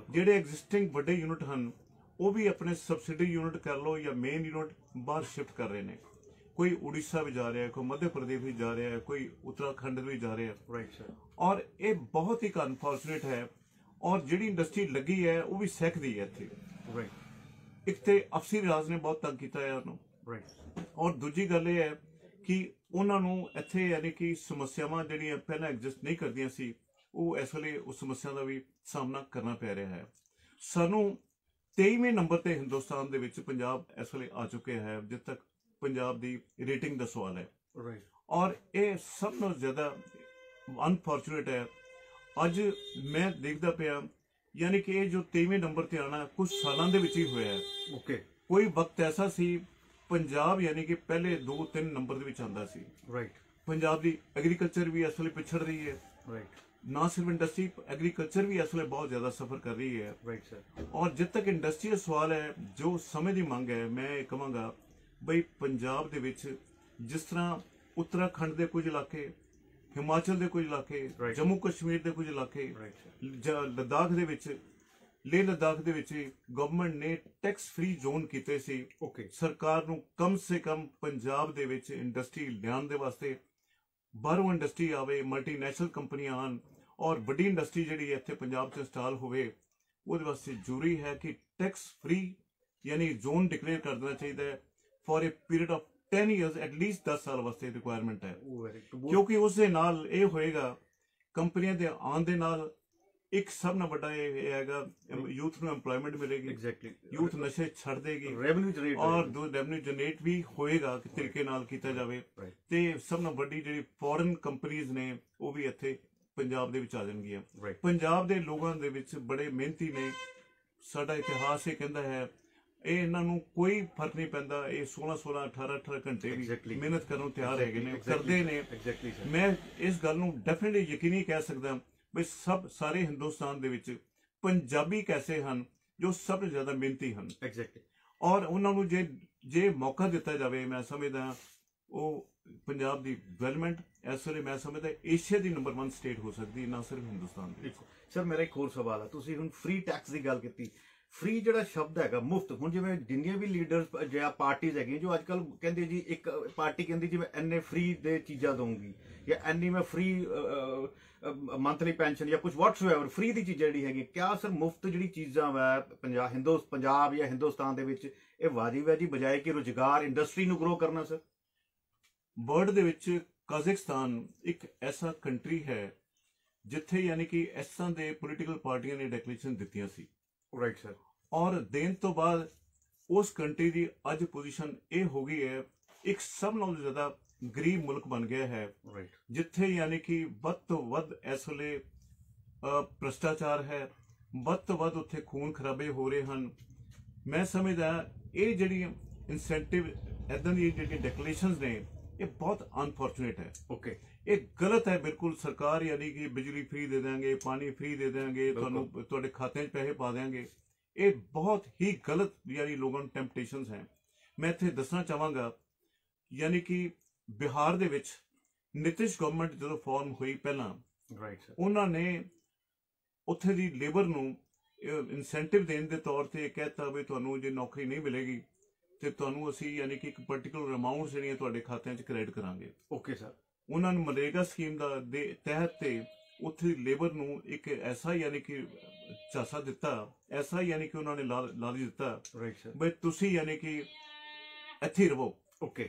ਜਿਹੜੇ ਐਗਜ਼ਿਸਟਿੰਗ ਵੱਡੇ ਯੂਨਿਟ ਹਨ ਉਹ ਵੀ ਆਪਣੇ ਸਬਸਿਡੀ ਯੂਨਿਟ ਕਰ ਲਓ ਜਾਂ ਮੇਨ ਯੂਨਿਟ ਬਾਹਰ ਸ਼ਿਫਟ ਕਰ ਰਹੇ ਨੇ। ਕੋਈ ਉੜੀਸਾ ਵੀ ਜਾ ਰਿਹਾ, ਕੋਈ ਮੱਧ ਪ੍ਰਦੇਸ਼ ਵੀ ਜਾ ਰਿਹਾ, ਕੋਈ ਉੱਤਰਾਖੰਡ ਵੀ ਜਾ ਰਿਹਾ। Right sir. ਔਰ ਇਹ ਬਹੁਤ ਹੀ ਅਨਫੋਰਚੂਨੇਟ ਹੈ। ਔਰ ਜਿਹੜੀ ਇੰਡਸਟਰੀ ਲੱਗੀ ਹੈ ਉਹ ਵੀ ਸਹਿਕਦੀ ਹੈ ਇੱਥੇ। ਰਾਈਟ। ਇੱਕ ਤੇ ਅਫਸਰੀ ਰਾਜ ਨੇ ਬਹੁਤ ਤੰਗ ਕੀਤਾ ਹੈ ਉਹਨੂੰ। ਰਾਈਟ। ਔਰ ਦੂਜੀ ਗੱਲ ਇਹ ਹੈ ਕਿ ਉਹਨਾਂ ਨੂੰ ਇੱਥੇ ਯਾਨੀ ਕਿ ਸਮੱਸਿਆਵਾਂ ਜਿਹੜੀਆਂ ਪਹਿਲਾਂ ਐਗਜ਼ਿਸਟ ਨਹੀਂ ਕਰਦੀਆਂ ਸੀ ਉਹ ਇਸ ਵੇਲੇ ਉਸ ਸਮੱਸਿਆ ਦਾ ਵੀ ਸਾਹਮਣਾ ਕਰਨਾ ਪੈ ਰਿਹਾ ਹੈ। ਸਾਨੂੰ 23ਵੇਂ ਨੰਬਰ ਤੇ ਹਿੰਦੁਸਤਾਨ ਦੇ ਵਿੱਚ ਪੰਜਾਬ ਇਸ ਵੇਲੇ ਆ ਚੁੱਕਿਆ ਹੈ ਜਿੱਥੇ ਤੱਕ ਪੰਜਾਬ ਦੀ ਰੇਟਿੰਗ ਦਾ ਸਵਾਲ ਹੈ। ਔਰ ਇਹ ਸਭ ਤੋਂ ਜ਼ਿਆਦਾ ਅਨਫੋਰਚੂਨੇਟ ਹੈ। ਅੱਜ ਮੈਂ ਦੇਖਦਾ ਪਿਆ ਯਾਨੀ ਕਿ ਇਹ ਜੋ 23ਵੇਂ ਨੰਬਰ ਤੇ ਆਣਾ ਕੁਝ ਸਾਲਾਂ ਦੇ ਵਿੱਚ ਹੀ ਹੋਇਆ ਹੈ। ਕੋਈ ਵਕਤ ਐਸਾ ਸੀ ਪੰਜਾਬ ਯਾਨੀ ਕਿ ਪਹਿਲੇ 2-3 ਨੰਬਰ ਦੇ ਵਿੱਚ ਆਉਂਦਾ ਸੀ। ਰਾਈਟ। ਪੰਜਾਬ ਦੀ ਐਗਰੀਕਲਚਰ ਵੀ ਇਸ ਵੇਲੇ ਪਿਛੜ ਰਹੀ ਹੈ। ਰਾਈਟ। ਨਾ ਸਿਰਫ ਇੰਡਸਟਰੀ, ਐਗਰੀਕਲਚਰ ਵੀ ਇਸ ਵੇਲੇ ਬਹੁਤ ਜ਼ਿਆਦਾ ਸਫਰ ਕਰ ਰਹੀ ਹੈ। Right sir. ਔਰ ਜਦ ਤੱਕ ਇੰਡਸਟਰੀ ਦਾ ਸਵਾਲ ਹੈ, ਜੋ ਸਮੇਂ ਦੀ ਮੰਗ ਹੈ, ਮੈਂ ਇਹ ਕਹਾਂਗਾ ਬਈ ਪੰਜਾਬ ਦੇ ਵਿੱਚ ਜਿਸ ਤਰ੍ਹਾਂ ਉੱਤਰਾਖੰਡ ਦੇ ਕੁਝ ਇਲਾਕੇ, ਹਿਮਾਚਲ ਦੇ ਕੁਝ ਇਲਾਕੇ, ਜੰਮੂ ਕਸ਼ਮੀਰ ਦੇ ਕੁਝ ਇਲਾਕੇ, ਲਦਾਖ ਦੇ ਵਿੱਚ, ਲੇਹ ਲਦਾਖ ਦੇ ਵਿੱਚ ਗਵਰਨਮੈਂਟ ਨੇ ਟੈਕਸ ਫ੍ਰੀ ਜ਼ੋਨ ਕੀਤੇ ਸੀ। ਸਰਕਾਰ ਨੂੰ ਕਮ ਸੇ ਕਮ ਪੰਜਾਬ ਦੇ ਵਿੱਚ ਇੰਡਸਟਰੀ ਲਿਆਉਣ ਦੇ ਵਾਸਤੇ, ਬਾਹਰੋਂ ਇੰਡਸਟਰੀ ਆਵੇ, ਮਲਟੀਨੈਸ਼ਨਲ ਕੰਪਨੀਆਂ ਆਉਣ ਔਰ ਵੱਡੀ ਇੰਡਸਟਰੀ ਜਿਹੜੀ ਇੱਥੇ ਪੰਜਾਬ 'ਚ ਇੰਸਟਾਲ ਹੋਵੇ, ਉਹਦੇ ਵਾਸਤੇ ਜ਼ਰੂਰੀ ਹੈ ਕਿ ਟੈਕਸ ਫ੍ਰੀ ਯਾਨੀ ਜ਼ੋਨ ਡਿਕਲੇਅਰ ਕਰ ਦੇਣਾ ਚਾਹੀਦਾ ਹੈ for A period of 10 years, at least 10 ਸਾਲ ਵਾਸਤੇ ਰਿਕੁਆਇਰਮੈਂਟ ਹੈ। ਕਿਉਂਕਿ ਉਸ ਦੇ ਨਾਲ ਇਹ ਹੋਏਗਾ, ਕੰਪਨੀਆਂ ਦੇ ਆਉਣ ਦੇ ਨਾਲ ਇੱਕ ਸਭ ਨਾਲ ਵੱਡਾ ਇਹ ਹੈਗਾ, ਯੂਥ ਨੂੰ ਐਮਪਲੋਇਮੈਂਟ ਮਿਲੇਗੀ, ਯੂਥ ਨਸ਼ੇ ਛੱਡ ਦੇਗੀ, ਔਰ ਰੈਵਨਿਊ ਜਨਰੇਟ ਵੀ ਹੋਏਗਾ ਕਿ ਤਰੀਕੇ ਨਾਲ ਕੀਤਾ ਜਾਵੇ, ਤੇ ਸਭ ਨਾਲ ਵੱਡੀ ਜਿਹੜੀ ਫੋਰਨ ਕੰਪਨੀਆਂ ਨੇ ਉਹ ਵੀ ਇੱਥੇ ਪੰਜਾਬ ਦੇ ਵਿੱਚ ਆ ਜਾਣਗੀਆਂ। ਪੰਜਾਬ ਦੇ ਲੋਕਾਂ ਦੇ ਵਿੱਚ ਬੜੇ ਮਿਹਨਤੀ ਨੇ, ਸਾਡਾ ਇਤਿਹਾਸ ਇਹ ਕਹਿੰਦਾ ਹੈ, ਇਹ ਇਹਨਾਂ ਨੂੰ ਕੋਈ ਫਰਕ ਨਹੀਂ ਪੈਂਦਾ, ਇਹ 16 18 ਘੰਟੇ ਵੀ ਮਿਹਨਤ ਕਰਨ ਨੂੰ ਤਿਆਰ ਹੈਗੇ ਨੇ, ਕਰਦੇ ਨੇ। ਮੈਂ ਇਸ ਗੱਲ ਨੂੰ ਡੈਫੀਨਿਟਲੀ ਯਕੀਨੀ ਕਹਿ ਸਕਦਾ ਵੀ ਸਾਰੇ ਹਿੰਦੁਸਤਾਨ ਦੇ ਵਿੱਚ ਪੰਜਾਬੀ ਐਸੇ ਹਨ ਜੋ ਸਭ ਤੋਂ ਜ਼ਿਆਦਾ ਮਿਹਨਤੀ ਹਨ, ਔਰ ਉਹਨਾਂ ਨੂੰ ਜੇ ਮੌਕਾ ਦਿੱਤਾ ਜਾਵੇ, ਮੈਂ ਸਮਝਦਾ ਉਹ ਪੰਜਾਬ ਦੀ ਡਿਵੈਲਪਮੈਂਟ ਇਸ ਵੇਲੇ ਮੈਂ ਸਮਝਦਾ ਏਸ਼ੀਆ ਦੀ ਨੰਬਰ 1 ਸਟੇਟ ਹੋ ਸਕਦੀ, ਨਾ ਸਿਰਫ ਹਿੰਦੁਸਤਾਨ ਦੀ। ਸਰ ਮੇਰਾ ਇੱਕ ਹੋਰ ਸਵਾਲ ਹੈ, ਤੁਸੀਂ ਹੁਣ ਫ੍ਰੀ ਟੈਕਸ ਦੀ ਗੱਲ ਕੀਤੀ, ਫ੍ਰੀ ਜਿਹੜਾ ਸ਼ਬਦ ਹੈਗਾ ਮੁਫਤ, ਹੁਣ ਜਿਵੇਂ ਜਿੰਨੀਆਂ ਵੀ ਲੀਡਰਸ ਜਾਂ ਪਾਰਟੀਆਂ ਹੈਗੀਆਂ ਜੋ ਅੱਜ ਕੱਲ ਕਹਿੰਦੇ ਜੀ, ਇੱਕ ਪਾਰਟੀ ਕਹਿੰਦੀ ਜੀ ਮੈਂ ਇੰਨੇ ਫ੍ਰੀ ਦੇ ਚੀਜ਼ਾਂ ਦਊਂਗੀ ਜਾਂ ਇੰਨੀ ਮੈਂ ਫ੍ਰੀ ਮੰਥਲੀ ਪੈਨਸ਼ਨ ਜਾਂ ਕੁਝ ਵਾਟਸਐਵਰ ਫ੍ਰੀ ਦੀ ਚੀਜ਼ਾਂ ਜਿਹੜੀ ਹੈਗੀ, ਕਿਆ ਸਰ ਮੁਫਤ ਜਿਹੜੀ ਚੀਜ਼ਾਂ ਵਾ ਪੰਜਾਬ ਜਾਂ ਹਿੰਦੁਸਤਾਨ ਦੇ ਵਿੱਚ ਇਹ ਵਾਜਿਬ ਹੈ ਜੀ, ਬਜਾਏ ਕਿ ਰੁਜ਼ਗਾਰ ਇੰਡਸਟਰੀ ਨੂੰ ਗਰੋ ਕਰਨਾ? ਸਰ ਵਰਲਡ ਦੇ ਵਿੱਚ ਕਾਜ਼ਕਿਸਤਾਨ ਇੱਕ ਐਸਾ ਕੰਟਰੀ ਹੈ ਜਿੱਥੇ ਯਾਨੀ ਕਿ ਇਸ ਤਰ੍ਹਾਂ ਦੇ ਪੋਲੀਟੀਕਲ ਪਾਰਟੀਆਂ ਨੇ ਡੈਕਲੇਰੇਸ਼ਨ ਦਿੱਤੀਆਂ ਸੀ, ਰਾਈਟ ਸਰ, ਔਰ ਦੇਣ ਤੋਂ ਬਾਅਦ ਉਸ ਕੰਟਰੀ ਦੀ ਅੱਜ ਪੋਜੀਸ਼ਨ ਇਹ ਹੋ ਗਈ ਹੈ, ਇੱਕ ਸਭ ਨਾਲੋਂ ਜ਼ਿਆਦਾ ਗਰੀਬ ਮੁਲਕ ਬਣ ਗਿਆ ਹੈ, ਜਿੱਥੇ ਯਾਨੀ ਕਿ ਵੱਧ ਤੋਂ ਵੱਧ ਇਸ ਵੇਲੇ ਭ੍ਰਿਸ਼ਟਾਚਾਰ ਹੈ, ਵੱਧ ਤੋਂ ਵੱਧ ਉੱਥੇ ਖੂਨ ਖਰਾਬੇ ਹੋ ਰਹੇ ਹਨ। ਮੈਂ ਸਮਝਦਾ ਇਹ ਜਿਹੜੀ ਇਨਸੈਂਟਿਵ ਇੱਦਾਂ ਦੀ ਜਿਹੜੀ ਡੈਕਲੇਰੇਸ਼ਨਸ ਨੇ ਇਹ ਬਹੁਤ ਅਨਫੋਰਚੂਨੇਟ ਹੈ। ਇਹ ਗਲਤ ਹੈ ਬਿਲਕੁਲ। ਸਰਕਾਰ ਯਾਨੀ ਕਿ ਬਿਜਲੀ ਫ੍ਰੀ ਦੇ ਦੇਵਾਂਗੇ, ਪਾਣੀ ਫ੍ਰੀ ਦੇ ਦੇਵਾਂਗੇ, ਤੁਹਾਨੂੰ ਤੁਹਾਡੇ ਖਾਤੇ 'ਚ ਪੈਸੇ ਪਾ ਦੇਵਾਂਗੇ, ਇਹ ਬਹੁਤ ਹੀ ਗਲਤ ਯਾਨੀ ਲੋਕਾਂ ਨੂੰ ਟੈਂਪਟੇਸ਼ਨਸ ਹੈ। ਮੈਂ ਇੱਥੇ ਦੱਸਣਾ ਚਾਹਾਂਗਾ ਯਾਨੀ ਕਿ ਬਿਹਾਰ ਦੇ ਵਿੱਚ ਨਿਤਿਸ਼ ਗਵਰਨਮੈਂਟ ਜਦੋਂ ਫਾਰਮ ਹੋਈ ਪਹਿਲਾਂ, ਉਹਨਾਂ ਨੇ ਉੱਥੇ ਦੀ ਲੇਬਰ ਨੂੰ ਇਨਸੈਂਟਿਵ ਦੇਣ ਦੇ ਤੌਰ ਤੇ ਕਹਿਤਾ ਵੀ ਤੁਹਾਨੂੰ ਜੇ ਨੌਕਰੀ ਨਹੀਂ ਮਿਲੇਗੀ ਤੇ ਤੁਹਾਨੂੰ ਅਸੀਂ ਯਾਨੀ ਕਿ ਇੱਕ ਪਰਟੀਕੁਲਰ ਅਮਾਊਂਟ ਜਿਹੜੀਆਂ ਤੁਹਾਡੇ ਖਾਤਿਆਂ 'ਚ ਕ੍ਰੈਡਿਟ ਕਰਾਂਗੇ। ਸਰ ਉਹਨਾਂ ਨੂੰ ਮਨਰੇਗਾ ਸਕੀਮ ਦੇ ਤਹਿਤ ਤੇ ਉੱਥੇ ਦੀ ਲੇਬਰ ਨੂੰ ਇੱਕ ਐਸਾ ਯਾਨੀ ਕਿ ਝਾਂਸਾ ਦਿੱਤਾ, ਐਸਾ ਯਾਨੀ ਕਿ ਉਹਨਾਂ ਨੇ ਲਾਲਚ ਦਿੱਤਾ ਬਈ ਤੁਸੀਂ ਯਾਨੀ ਕਿ ਇੱਥੇ ਰਹੋ।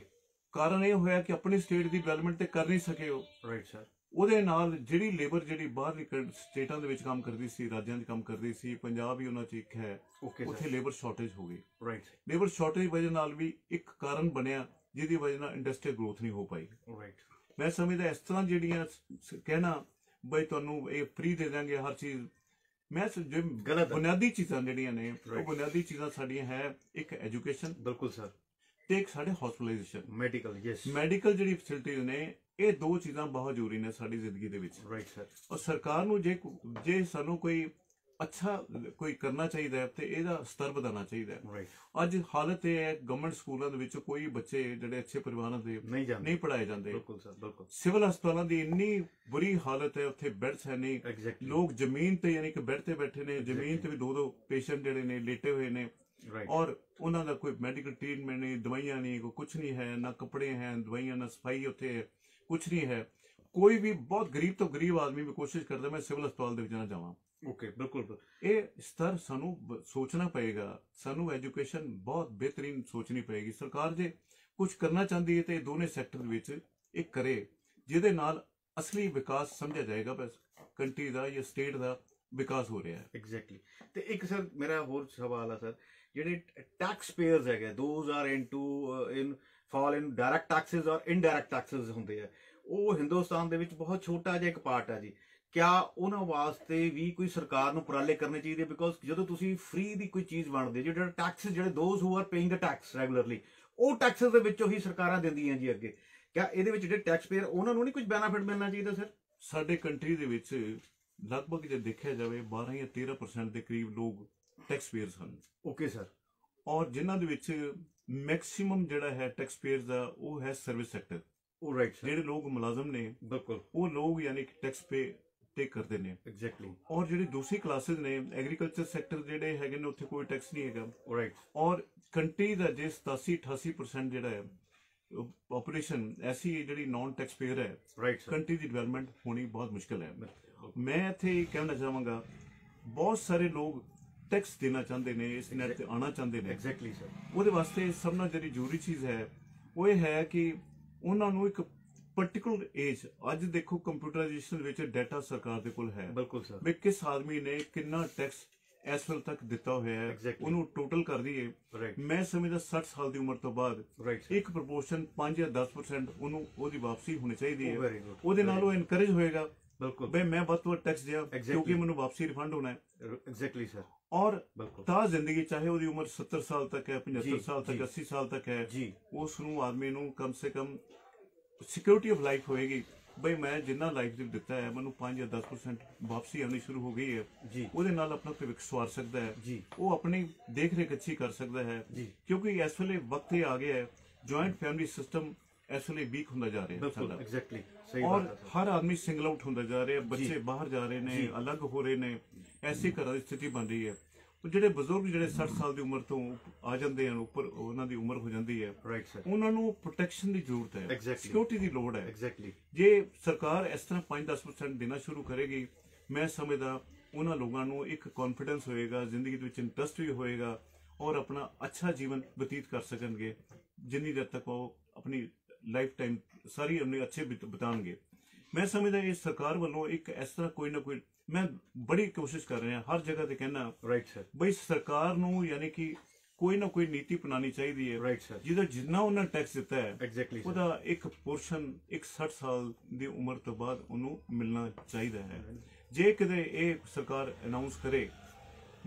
ਕਾਰਨ ਇਹ ਹੋਇਆ ਕਿ ਆਪਣੀ ਸਟੇਟ ਦੀ ਡਿਵੈਲਪਮੈਂਟ ਤੇ ਕਰ ਨਹੀਂ ਸਕੇ ਉਹ। ਉਹਦੇ ਨਾਲ ਜਿਹੜੀ ਲੇਬਰ ਜਿਹੜੀ ਬਾਹਰਲੀ ਸਟੇਟਾਂ ਦੇ ਵਿੱਚ ਕੰਮ ਕਰਦੀ ਸੀ, ਰਾਜਾਂ 'ਚ ਕੰਮ ਕਰਦੀ ਸੀ, ਪੰਜਾਬ ਵੀ ਉਹਨਾਂ 'ਚ ਇੱਕ ਹੈ, ਉੱਥੇ ਲੇਬਰ ਸ਼ਾਰਟੇਜ ਹੋ ਗਈ। ਲੇਬਰ ਸ਼ਾਰਟੇਜ ਦੀ ਵਜ੍ਹਾ ਨਾਲ ਵੀ ਇੱਕ ਕਾਰਨ ਬਣਿਆ ਜਿਹਦੀ ਵਜ੍ਹਾ ਨਾਲ ਇੰਡਸਟਰੀਅਲ ਗਰੋਥ ਨਹੀਂ ਹੋ ਪਾਈ। ਮੈਂ ਸਮਝਦਾ ਇਸ ਤਰ੍ਹਾਂ ਜਿਹੜੀਆਂ ਕਹਿਣਾ ਬਈ ਤੁਹਾਨੂੰ ਇਹ ਫ੍ਰੀ ਦੇ ਦਾਂਗੇ ਹਰ ਚੀਜ਼, ਮੈਂ ਬੁਨਿਆਦੀ ਚੀਜ਼ਾਂ ਜਿਹੜੀਆਂ ਨੇ ਉਹ ਬੁਨਿਆਦੀ ਚੀਜ਼ਾਂ ਸਾਡੀਆਂ ਹੈ, ਇੱਕ ਐਜੂਕੇਸ਼ਨ, ਬਿਲਕੁਲ ਸਰ, ਤੇ ਇੱਕ ਸਾਡੇ ਹਸਪੀਟਲਾਈਜੇਸ਼ਨ, ਮੈਡੀਕਲ ਜਿਹੜੀ ਫੈਸਿਲਿਟੀਜ਼ ਨੇ, ਇਹ ਦੋ ਚੀਜ਼ਾਂ ਬਹੁਤ ਜ਼ਰੂਰੀ ਨੇ ਸਾਡੀ ਜ਼ਿੰਦਗੀ ਦੇ ਵਿੱਚ। ਔਰ ਸਰਕਾਰ ਨੂੰ ਜੇ ਸਾਨੂੰ ਕੋਈ ਅੱਛਾ ਕੋਈ ਕਰਨਾ ਚਾਹੀਦਾ ਹੈ ਤੇ ਇਹਦਾ ਸਤਰ ਵਧਾਉਣਾ ਚਾਹੀਦਾ ਹੈ। ਅੱਜ ਹਾਲਤ ਇਹ ਹੈ ਗਵਰਨਮੈਂਟ ਸਕੂਲਾਂ ਦੇ ਵਿੱਚ ਕੋਈ ਬੱਚੇ ਜਿਹੜੇ ਅੱਛੇ ਪਰਿਵਾਰਾਂ ਦੇ ਨਹੀਂ ਪੜ੍ਹਾਏ ਜਾਂਦੇ। ਸਿਵਲ ਹਸਪਤਾਲਾਂ ਦੀ ਇੰਨੀ ਬੁਰੀ ਹਾਲਤ ਹੈ, ਉੱਥੇ ਬੈੱਡਸ ਹੈ ਨਹੀਂ, ਲੋਕ ਜ਼ਮੀਨ ਤੇ ਯਾਨੀ ਕਿ ਬੈੱਡ ਤੇ ਬੈਠੇ ਨੇ, ਜ਼ਮੀਨ ਤੇ ਵੀ ਦੋ ਪੇਸ਼ੈਂਟ ਜਿਹੜੇ ਨੇ ਲੇਟੇ ਹੋਏ ਨੇ, ਔਰ ਉਹਨਾਂ ਦਾ ਕੋਈ ਮੈਡੀਕਲ ਟ੍ਰੀਟਮੈਂਟ ਨਹੀਂ, ਦਵਾਈਆਂ ਨਹੀਂ, ਕੋਈ ਕੁਛ ਨਹੀਂ ਹੈ, ਨਾ ਕੱਪੜੇ ਹੈ, ਦਵਾਈਆਂ ਨਾ ਸਫਾਈ, ਉੱਥੇ ਕੁਛ ਨਹੀਂ ਹੈ। ਕੋਈ ਵੀ ਬਹੁਤ ਗਰੀਬ ਤੋਂ ਗਰੀਬ ਆਦਮੀ ਵੀ ਕੋਸ਼ਿਸ਼ ਕਰਦਾ ਮੈਂ ਸਿਵਲ ਹਸਪਤਾਲ ਦੇ ਵਿੱਚ ਨਾ ਜਾਵਾਂ। ਬਿਲਕੁਲ ਇਹ ਸਤਰ ਸਾਨੂੰ ਸੋਚਣਾ ਪਏਗਾ, ਸਾਨੂੰ ਐਜੂਕੇਸ਼ਨ ਬਹੁਤ ਬਿਹਤਰੀਨ ਸੋਚਣੀ ਪਏਗੀ। ਸਰਕਾਰ ਜੇ ਕੁਝ ਕਰਨਾ ਚਾਹੁੰਦੀ ਹੈ ਤੇ ਦੋਨੇ ਸੈਕਟਰ ਵਿੱਚ ਇਹ ਕਰੇ, ਜਿਹਦੇ ਨਾਲ ਅਸਲੀ ਵਿਕਾਸ ਸਮਝਿਆ ਜਾਏਗਾ ਬਸ ਕੰਟਰੀ ਦਾ ਜਾਂ ਸਟੇਟ ਦਾ ਵਿਕਾਸ ਹੋ ਰਿਹਾ ਹੈ। ਤੇ ਇੱਕ ਸਰ ਮੇਰਾ ਹੋਰ ਸਵਾਲ ਹੈ ਸਰ, ਜਿਹੜੇ ਟੈਕਸ ਪੇਅਰਸ ਹੈਗੇ, those are in fall in direct Texas ਔਰ ਇਨਡਾਇਰੈਕਟ ਟੈਕਸਿਸ ਹੁੰਦੇ ਆ, ਉਹ ਹਿੰਦੁਸਤਾਨ ਦੇ ਵਿੱਚ ਬਹੁਤ ਛੋਟਾ ਜਿਹਾ ਇੱਕ ਪਾਰਟ ਹੈ ਜੀ। ਕਿਆ ਉਹਨਾਂ ਵਾਸਤੇ ਵੀ ਕੋਈ ਸਰਕਾਰ ਨੂੰ ਉਪਰਾਲੇ ਕਰਨੇ ਚਾਹੀਦੇ? ਬਿਕੋਜ਼ ਜਦੋਂ ਤੁਸੀਂ ਫ੍ਰੀ ਦੀ ਕੋਈ ਚੀਜ਼ ਵੰਡਦੇ, ਜਿਹੜਾ ਟੈਕਸ ਜਿਹੜੇ those who R paying the tax regularly, ਉਹ ਟੈਕਸਿਸ ਦੇ ਵਿੱਚੋਂ ਹੀ ਸਰਕਾਰਾਂ ਦਿੰਦੀਆਂ ਜੀ ਅੱਗੇ। ਕਿਆ ਇਹਦੇ ਵਿੱਚ ਜਿਹੜੇ ਟੈਕਸ ਪੇਅਰ ਉਹਨਾਂ ਨੂੰ ਨਹੀਂ ਕੁਝ ਬੈਨੀਫਿਟ ਮਿਲਣਾ ਚਾਹੀਦਾ ਸਰ? ਸਾਡੇ ਕੰਟਰੀ ਦੇ ਵਿੱਚ ਲਗਭਗ ਜੇ ਦੇਖਿਆ ਜਾਵੇ 12 ਜਾਂ 13% ਦੇ ਕਰੀਬ ਲੋਕ ਟੈਕਸ ਪੇਅਰਸ ਹਨ। ਸਰ ਔਰ ਜਿਨ੍ਹਾਂ ਦੇ ਵਿੱਚ ਮੈਕਸਿਮਮ ਜਿਹੜਾ ਹੈ ਟੈਕਸ ਪੇਅਰਸ ਦਾ ਉਹ ਹੈ ਸਰਵਿਸ ਸੈਕਟਰ। ਉਹ ਰਾਈਟ ਸਰ, ਜਿਹੜੇ ਲੋਕ ਮੁਲਾਜ਼ਮ ਨੇ ਬਿਲਕੁਲ ਉਹ ਲੋਕ ਯਾਨੀ ਕਿ ਟੈਕਸ ਪੇ ਕਰਦੇ ਨੇ। ਐਗਜ਼ੈਕਟਲੀ। ਔਰ ਜਿਹੜੀ ਦੂਸਰੀ ਕਲਾਸਿਸ ਨੇ ਐਗਰੀਕਲਚਰ ਸੈਕਟਰ ਜਿਹੜੇ ਹੈਗੇ ਨੇ ਉੱਥੇ ਕੋਈ ਟੈਕਸ ਨਹੀਂ ਹੈਗਾ। ਰਾਈਟ। ਔਰ ਕੰਟਰੀ ਦਾ ਜੇ 87-88% ਜਿਹੜਾ ਹੈ ਪੋਪੂਲੇਸ਼ਨ ਐਸੀ ਜਿਹੜੀ ਨਾਨ ਟੈਕਸ ਪੇਅਰ ਹੈ, ਰਾਈਟ ਸਰ, ਕੰਟਰੀ ਦੀ ਡਿਵੈਲਪਮੈਂਟ ਹੋਣੀ ਬਹੁਤ ਮੁਸ਼ਕਿਲ ਹੈ। ਮੈਂ ਇੱਥੇ ਇਹ ਕਹਿਣਾ ਚਾਹਾਂਗਾ ਬਹੁਤ ਸਾਰੇ ਲੋਕ ਟੈਕਸ ਦੇਣਾ ਚਾਹੁੰਦੇ ਨੇ, ਇਸ ਨੈਟ ਤੇ ਆਉਣਾ ਚਾਹੁੰਦੇ ਨੇ। Exactly sir. ਉਹਦੇ ਵਾਸਤੇ ਸਭ ਨਾਲ ਜਿਹੜੀ ਜ਼ਰੂਰੀ ਚੀਜ਼ ਹੈ ਉਹ ਇਹ ਹੈ ਕਿ ਉਹਨਾਂ ਨੂੰ ਇੱਕ ਪਰਟੀਕੁਲਰ ਏਜ, ਅੱਜ ਦੇਖੋ ਕੰਪਿਊਟਰਾਈਜੇਸ਼ਨ ਵਿੱਚ ਡਾਟਾ ਸਰਕਾਰ ਦੇ ਕੋਲ ਹੈ, ਬਿਲਕੁਲ ਸਰ, ਵੀ ਕਿਸ ਆਦਮੀ ਨੇ ਕਿੰਨਾ ਟੈਕਸ ਇਸ ਵੇਲੇ ਤੱਕ ਦਿੱਤਾ ਹੋਇਆ ਹੈ, ਉਹਨੂੰ ਟੋਟਲ ਕਰ ਦਈਏ। ਮੈਂ ਸਮਝਦਾ 60 ਸਾਲ ਦੀ ਉਮਰ ਤੋਂ ਬਾਅਦ ਇੱਕ ਪ੍ਰਪੋਰਸ਼ਨ 5 ਜਾਂ 10% ਉਹਨੂੰ ਉਹਦੀ ਵਾਪਸੀ ਹੋਣੀ ਚਾਹੀਦੀ ਹੈ। ਉਹਦੇ ਨਾਲ ਉਹ ਇਨਕਰੇਜ ਹੋਏਗਾ ਬਿਲਕੁਲ ਬਈ ਮੈਂ ਵੱਧ ਤੋਂ ਵੱਧ ਟੈਕਸ ਦਿਆਂ ਕਿਉਂਕਿ ਮੈਨੂੰ ਵਾਪਸੀ ਰਿਫੰਡ ਹੋਣਾ ਹੈ। Exactly sir. ਔਰ ਤਾਂ ਜ਼ਿੰਦਗੀ ਚਾਹੇ ਉਹਦੀ ਉਮਰ 70 ਸਾਲ ਤੱਕ ਹੈ, 75 ਸਾਲ ਤੱਕ, 80 ਸਾਲ ਤੱਕ ਹੈ, ਉਸ ਨੂੰ ਆਦਮੀ ਨੂੰ ਕਮ ਸੇ ਕਮ ਸਿਕਿਉਰਿਟੀ ਆਫ ਲਾਈਫ ਹੋਏਗੀ ਬਈ ਮੈਂ ਜਿੰਨਾ ਲਾਈਫ ਦੇ ਦਿੱਤਾ ਹੈ ਮੈਨੂੰ 5 ਜਾਂ 10% ਵਾਪਸੀ ਆਉਣੀ ਸ਼ੁਰੂ ਹੋ ਗਈ ਹੈ। ਉਹਦੇ ਨਾਲ ਆਪਣਾ ਭਵਿੱਖ ਸਵਾਰ ਸਕਦਾ ਹੈ, ਉਹ ਆਪਣੀ ਦੇਖ ਰੇਖ ਅੱਛੀ ਕਰ ਸਕਦਾ ਹੈ। ਕਿਉਂਕਿ ਇਸ ਵੇਲੇ ਵਕਤ ਇਹ ਆ ਗਿਆ ਹੈ ਜੁਆਇੰਟ ਫੈਮਿਲੀ ਸਿਸਟਮ ਇਸ ਵੇਲੇ ਵੀਕ ਹੁੰਦਾ ਜਾ ਰਿਹਾ ਹੈ। ਐਗਜ਼ੈਕਟਲੀ। ਔਰ ਹਰ ਆਦਮੀ ਸਿੰਗਲ ਆਊਟ ਹੁੰਦਾ ਜਾ ਰਿਹਾ, ਬੱਚੇ ਬਾਹਰ ਜਾ ਰਹੇ ਨੇ, ਅਲੱਗ ਹੋ ਰਹੇ ਨੇ, ਐਸੀ ਘਰਾਂ ਦੀ ਸਥਿਤੀ ਬਣ ਰਹੀ ਹੈ। ਜਿਹੜੇ ਬਜ਼ੁਰਗ ਜਿਹੜੇ 60 ਸਾਲ ਦੀ ਉਮਰ ਤੋਂ ਆ ਜਾਂਦੇ ਹਨ, ਉੱਪਰ ਉਹਨਾਂ ਦੀ ਉਮਰ ਹੋ ਜਾਂਦੀ ਹੈ, ਰਾਈਟ ਸਰ, ਉਹਨਾਂ ਨੂੰ ਪ੍ਰੋਟੈਕਸ਼ਨ ਦੀ ਜ਼ਰੂਰਤ ਹੈ, ਸਿਕਿਉਰਿਟੀ ਦੀ ਲੋੜ ਹੈ। ਐਗਜ਼ੈਕਟਲੀ। ਜੇ ਸਰਕਾਰ ਇਸ ਤਰ੍ਹਾਂ 5-10% ਦੇਣਾ ਸ਼ੁਰੂ ਕਰੇਗੀ, ਮੈਂ ਸਮਝਦਾ ਉਹਨਾਂ ਲੋਕਾਂ ਨੂੰ ਇੱਕ ਕੌਨਫੀਡੈਂਸ ਹੋਏਗਾ, ਜ਼ਿੰਦਗੀ ਦੇ ਵਿੱਚ ਇੰਟਰਸਟ ਵੀ ਹੋਏਗਾ ਔਰ ਆਪਣਾ ਅੱਛਾ ਜੀਵਨ ਬਤੀਤ ਕਰ ਸਕਣਗੇ ਜਿੰਨੀ ਦੇਰ ਤੱਕ ਉਹ ਆਪਣੀ ਲਾਈਫ ਟਾਈਮ ਸਾਰੀ ਆਪਣੇ ਅੱਛੇ ਬਿਤਾਉਣਗੇ। ਮੈਂ ਸਮਝਦਾ ਇਹ ਸਰਕਾਰ ਵੱਲੋਂ ਇੱਕ ਇਸ ਤਰ੍ਹਾਂ ਕੋਈ ਨਾ ਕੋਈ, ਮੈਂ ਬੜੀ ਕੋਸ਼ਿਸ਼ ਕਰ ਰਿਹਾ ਹਰ ਜਗ੍ਹਾ ਤੇ ਕਹਿਣਾ, ਰਾਈਟ ਸਰ, ਬਈ ਸਰਕਾਰ ਨੂੰ ਯਾਨੀ ਕਿ ਕੋਈ ਨਾ ਕੋਈ ਨੀਤੀ ਅਪਣਾਉਣੀ ਚਾਹੀਦੀ ਹੈ, ਰਾਈਟ ਸਰ, ਜਿਹਦਾ ਜਿੰਨਾ ਉਹਨਾਂ ਟੈਕਸ ਦਿੱਤਾ ਹੈ ਐਗਜ਼ੈਕਟਲੀ ਉਹਦਾ ਇੱਕ ਪੋਰਸ਼ਨ ਇੱਕ 60 ਸਾਲ ਦੀ ਉਮਰ ਤੋਂ ਬਾਅਦ ਉਹਨੂੰ ਮਿਲਣਾ ਚਾਹੀਦਾ ਹੈ। ਜੇ ਕਿਤੇ ਇਹ ਸਰਕਾਰ ਅਨਾਉਂਸ ਕਰੇ,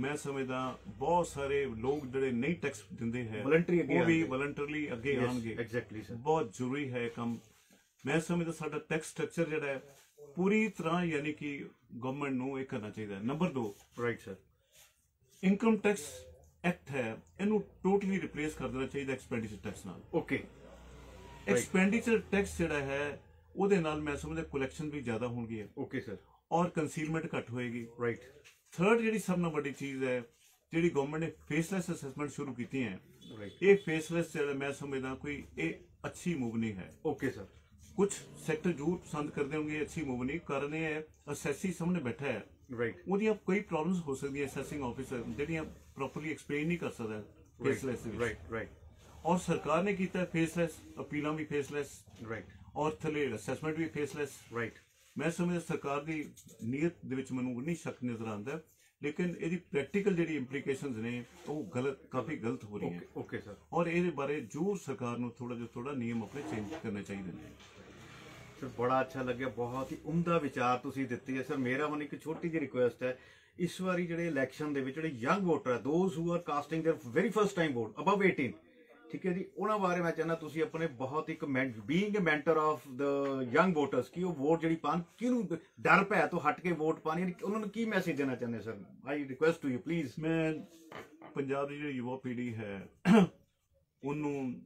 ਮੈਂ ਸਮਝਦਾ ਬਹੁਤ ਸਾਰੇ ਲੋਕ ਜਿਹੜੇ ਨਹੀਂ ਟੈਕਸ ਦਿੰਦੇ ਹੈ ਉਹ ਵੀ ਵਲੰਟਰਲੀ ਅੱਗੇ ਆਉਣਗੇ। ਐਗਜ਼ੈਕਟਲੀ ਸਰ, ਬਹੁਤ ਜ਼ਰੂਰੀ ਹੈ ਕੰਮ। ਮੈਂ ਸਮਝਦਾ ਸਾਡਾ ਟੈਕਸ ਸਟਰਕਚਰ ਜਿਹੜਾ ਹੈ ਪੂਰੀ ਤਰ੍ਹਾਂ ਯਾਨੀ ਕਿ ਗਵਰਨਮੈਂਟ ਨੂੰ ਇਹ ਕਰਨਾ ਚਾਹੀਦਾ ਹੈ। Number 2, right sir, income tax act ਹੈ, ਇਹਨੂੰ ਟੋਟਲੀ ਰਿਪਲੇਸ ਕਰ ਦੇਣਾ ਚਾਹੀਦਾ ਐਕਸਪੈਂਡੀਚਰ ਟੈਕਸ ਨਾਲ। ਓਕੇ। ਐਕਸਪੈਂਡੀਚਰ ਟੈਕਸ ਜਿਹੜਾ ਹੈ ਉਹਦੇ ਨਾਲ ਮੈਂ ਸਮਝਦਾ ਕਲੈਕਸ਼ਨ ਵੀ ਜ਼ਿਆਦਾ ਹੋਣਗੀ। Okay sir. ਔਰ ਕੰਸੀਲਮੈਂਟ ਘੱਟ ਹੋਏਗੀ। ਰਾਈਟ। ਥਰਡ ਜਿਹੜੀ ਸਭ ਤੋਂ ਵੱਡੀ ਚੀਜ਼ ਹੈ ਜਿਹੜੀ ਗਵਰਨਮੈਂਟ ਨੇ ਫੇਸਲੈਸ ਅਸੈਸਮੈਂਟ ਸ਼ੁਰੂ ਕੀਤੀ ਹੈ, ਰਾਈਟ, ਇਹ ਫੇਸਲੈਸ ਜਿਹੜਾ ਮੈਂ ਸਮਝਦਾ ਕੋਈ ਇਹ ਅੱਛੀ ਮੂਵ ਨਹੀਂ ਹੈ। Okay sir. ਕੁਝ ਸੈਕਟਰ ਜ਼ਰੂਰ ਪਸੰਦ ਕਰਦੇ ਹੋਣਗੇ, ਅੱਛੀ ਮੂਵ ਨਹੀਂ। ਕਾਰਨ ਇਹ ਹੈ ਅਸੈਸੀ ਸਾਹਮਣੇ ਬੈਠਾ ਹੈ, ਰਾਈਟ, ਉਹਦੀਆਂ ਕੋਈ ਪ੍ਰੋਬਲਮਸ ਹੋ ਸਕਦੀਆਂ ਅਸੈਸਿੰਗ ਆਫਿਸਰ ਜਿਹੜੀਆਂ ਪ੍ਰੋਪਰਲੀ ਐਕਸਪਲੇਨ ਨਹੀਂ ਕਰ ਸਕਦਾ ਫੇਸਲੈਸ ਦੇ ਵਿੱਚ। Right, right. ਔਰ ਸਰਕਾਰ ਨੇ ਕੀਤਾ ਫੇਸਲੈਸ, ਅਪੀਲਾਂ ਵੀ ਫੇਸਲੈਸ, ਰਾਈਟ, ਔਰ ਥੱਲੇ ਅਸੈਸਮੈਂਟ ਵੀ ਫੇਸਲੈਸ। ਰਾਈਟ। ਮੈਂ ਸਮਝਦਾ ਸਰਕਾਰ ਦੀ ਨੀਅਤ ਦੇ ਵਿੱਚ ਮੈਨੂੰ ਨਹੀਂ ਸ਼ੱਕ ਨਜ਼ਰ ਆਉਂਦਾ, ਲੇਕਿਨ ਇਹਦੀ ਪ੍ਰੈਕਟੀਕਲ ਜਿਹੜੀ ਇੰਪਲੀਕੇਸ਼ਨਸ ਨੇ ਉਹ ਕਾਫੀ ਗਲਤ ਹੋ ਰਹੀਆਂ। Okay sir. ਔਰ ਇਹਦੇ ਬਾਰੇ ਜ਼ਰੂਰ ਸਰਕਾਰ ਨੂੰ ਥੋੜਾ ਨਿਯਮ ਆਪਣੇ ਚੇਂਜ ਕਰਨੇ ਚਾਹੀਦੇ ਨੇ। ਸਰ ਬੜਾ ਅੱਛਾ ਲੱਗਿਆ, ਬਹੁਤ ਹੀ ਉਮਦਾ ਵਿਚਾਰ ਤੁਸੀਂ ਦਿੱਤੇ ਹੈ ਸਰ। ਮੇਰਾ ਹੁਣ ਇੱਕ ਛੋਟੀ ਜਿਹੀ ਰਿਕੁਐਸਟ ਹੈ, ਇਸ ਵਾਰੀ ਜਿਹੜੇ ਇਲੈਕਸ਼ਨ ਦੇ ਵਿੱਚ ਜਿਹੜੇ ਯੰਗ ਵੋਟਰ ਹੈ, those who are casting their very first time vote above 18, ਠੀਕ ਹੈ ਜੀ, ਉਹਨਾਂ ਬਾਰੇ ਮੈਂ ਚਾਹੁੰਦਾ ਤੁਸੀਂ ਆਪਣੇ ਬਹੁਤ ਇੱਕ being a mentor of the young voters ਕਿ ਉਹ ਵੋਟ ਜਿਹੜੀ ਪਾਣ, ਕਿਹਨੂੰ ਡਰ ਭੈ ਤੋਂ ਹਟ ਕੇ ਵੋਟ ਪਾਣੀ, ਉਹਨਾਂ ਨੂੰ ਕੀ ਮੈਸੇਜ ਦੇਣਾ ਚਾਹੁੰਦੇ sir? I request to you please. ਮੈਂ ਪੰਜਾਬ ਦੀ ਜਿਹੜੀ ਯੁਵਾ ਪੀੜ੍ਹੀ ਹੈ ਉਹਨੂੰ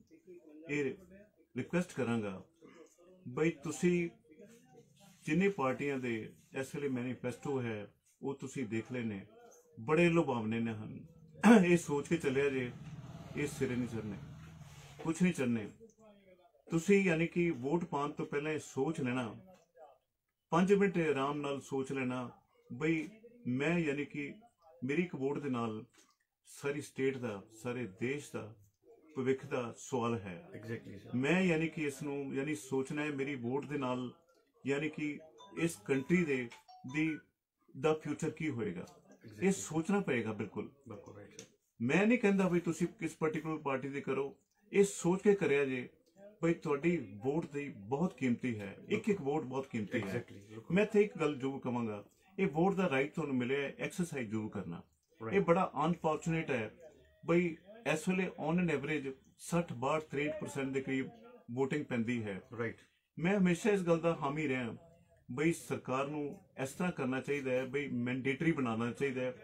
ਇਹ ਰਿਕੁਐਸਟ ਕਰਾਂਗਾ ਬਈ ਤੁਸੀਂ ਜਿੰਨੇ ਪਾਰਟੀਆਂ ਦੇ ਇਸ ਵੇਲੇ ਮੈਨੀਫੈਸਟੋ ਹੈ ਉਹ ਤੁਸੀਂ ਦੇਖ ਲਏ ਨੇ, ਬੜੇ ਲੁਭਾਵਨੇ ਨੇ ਹਨ। ਇਹ ਸੋਚ ਕੇ ਚੱਲਿਆ ਜੇ ਇਹ ਸਿਰੇ ਨਹੀਂ ਚੜਨੇ, ਕੁਛ ਨਹੀਂ ਚੜਨੇ। ਤੁਸੀਂ ਯਾਨੀ ਕਿ ਵੋਟ ਪਾਉਣ ਤੋਂ ਪਹਿਲਾਂ ਇਹ ਸੋਚ ਲੈਣਾ, 5 ਮਿੰਟ ਆਰਾਮ ਨਾਲ ਸੋਚ ਲੈਣਾ ਬਈ ਮੈਂ ਯਾਨੀ ਕਿ ਮੇਰੀ ਇੱਕ ਵੋਟ ਦੇ ਨਾਲ ਸਾਰੀ ਸਟੇਟ ਦਾ, ਸਾਰੇ ਦੇਸ਼ ਦਾ ਭਵਿੱਖ ਦਾ ਸਵਾਲ ਹੈ। Exactly sir. ਮੈਂ ਯਾਨੀ ਕਿ ਇਸ ਨੂੰ ਯਾਨੀ ਸੋਚਣਾ ਹੈ ਮੇਰੀ ਵੋਟ ਦੇ ਨਾਲ ਯਾਨੀ ਕਿ ਇਸ ਕੰਟਰੀ ਦੇ ਦਾ ਫਿਊਚਰ ਕੀ ਹੋਏਗਾ, ਇਹ ਸੋਚਣਾ ਪਏਗਾ। ਬਿਲਕੁਲ ਬਿਲਕੁਲ ਰਾਈਟ ਸਰ। ਮੈਂ ਨਹੀਂ ਕਹਿੰਦਾ ਵੀ ਤੁਸੀਂ ਕਿਸ ਪਾਰਟਿਕੂਲਰ ਪਾਰਟੀ ਦੇ ਕਰੋ, ਇਹ ਸੋਚ ਕੇ ਕਰਿਆ ਜੇ ਬਈ ਤੁਹਾਡੀ ਵੋਟ ਦੀ ਬਹੁਤ ਕੀਮਤੀ ਹੈ, ਇੱਕ ਵੋਟ ਬਹੁਤ ਕੀਮਤੀ ਹੈ। ਮੈਂ ਇੱਥੇ ਇੱਕ ਗੱਲ ਜ਼ਰੂਰ ਕਹਾਂਗਾ, ਇਹ ਵੋਟ ਦਾ ਰਾਈਟ ਤੁਹਾਨੂੰ ਮਿਲਿਆ, ਐਕਸਰਸਾਈਜ਼ ਜ਼ਰੂਰ ਕਰਨਾ। ਇਹ ਬੜਾ ਅਨਫੋਰਚੂਨੇਟ ਹੈ ਬਈ ਇਸ ਵੇਲੇ ਔਨ ਐਨ ਐਵਰੇਜ 60-62-63% ਦੇ ਕਰੀਬ ਵੋਟਿੰਗ ਪੈਂਦੀ ਹੈ। ਰਾਈਟ। ਮੈਂ ਹਮੇਸ਼ਾ ਇਸ ਗੱਲ ਦਾ ਹਾਮੀ ਰਿਹਾ ਬਈ ਸਰਕਾਰ ਨੂੰ ਇਸ ਤਰ੍ਹਾਂ ਕਰਨਾ ਚਾਹੀਦਾ ਹੈ ਬਈ ਮੈਂਡੇਟਰੀ ਬਣਾਉਣਾ ਚਾਹੀਦਾ ਹੈ,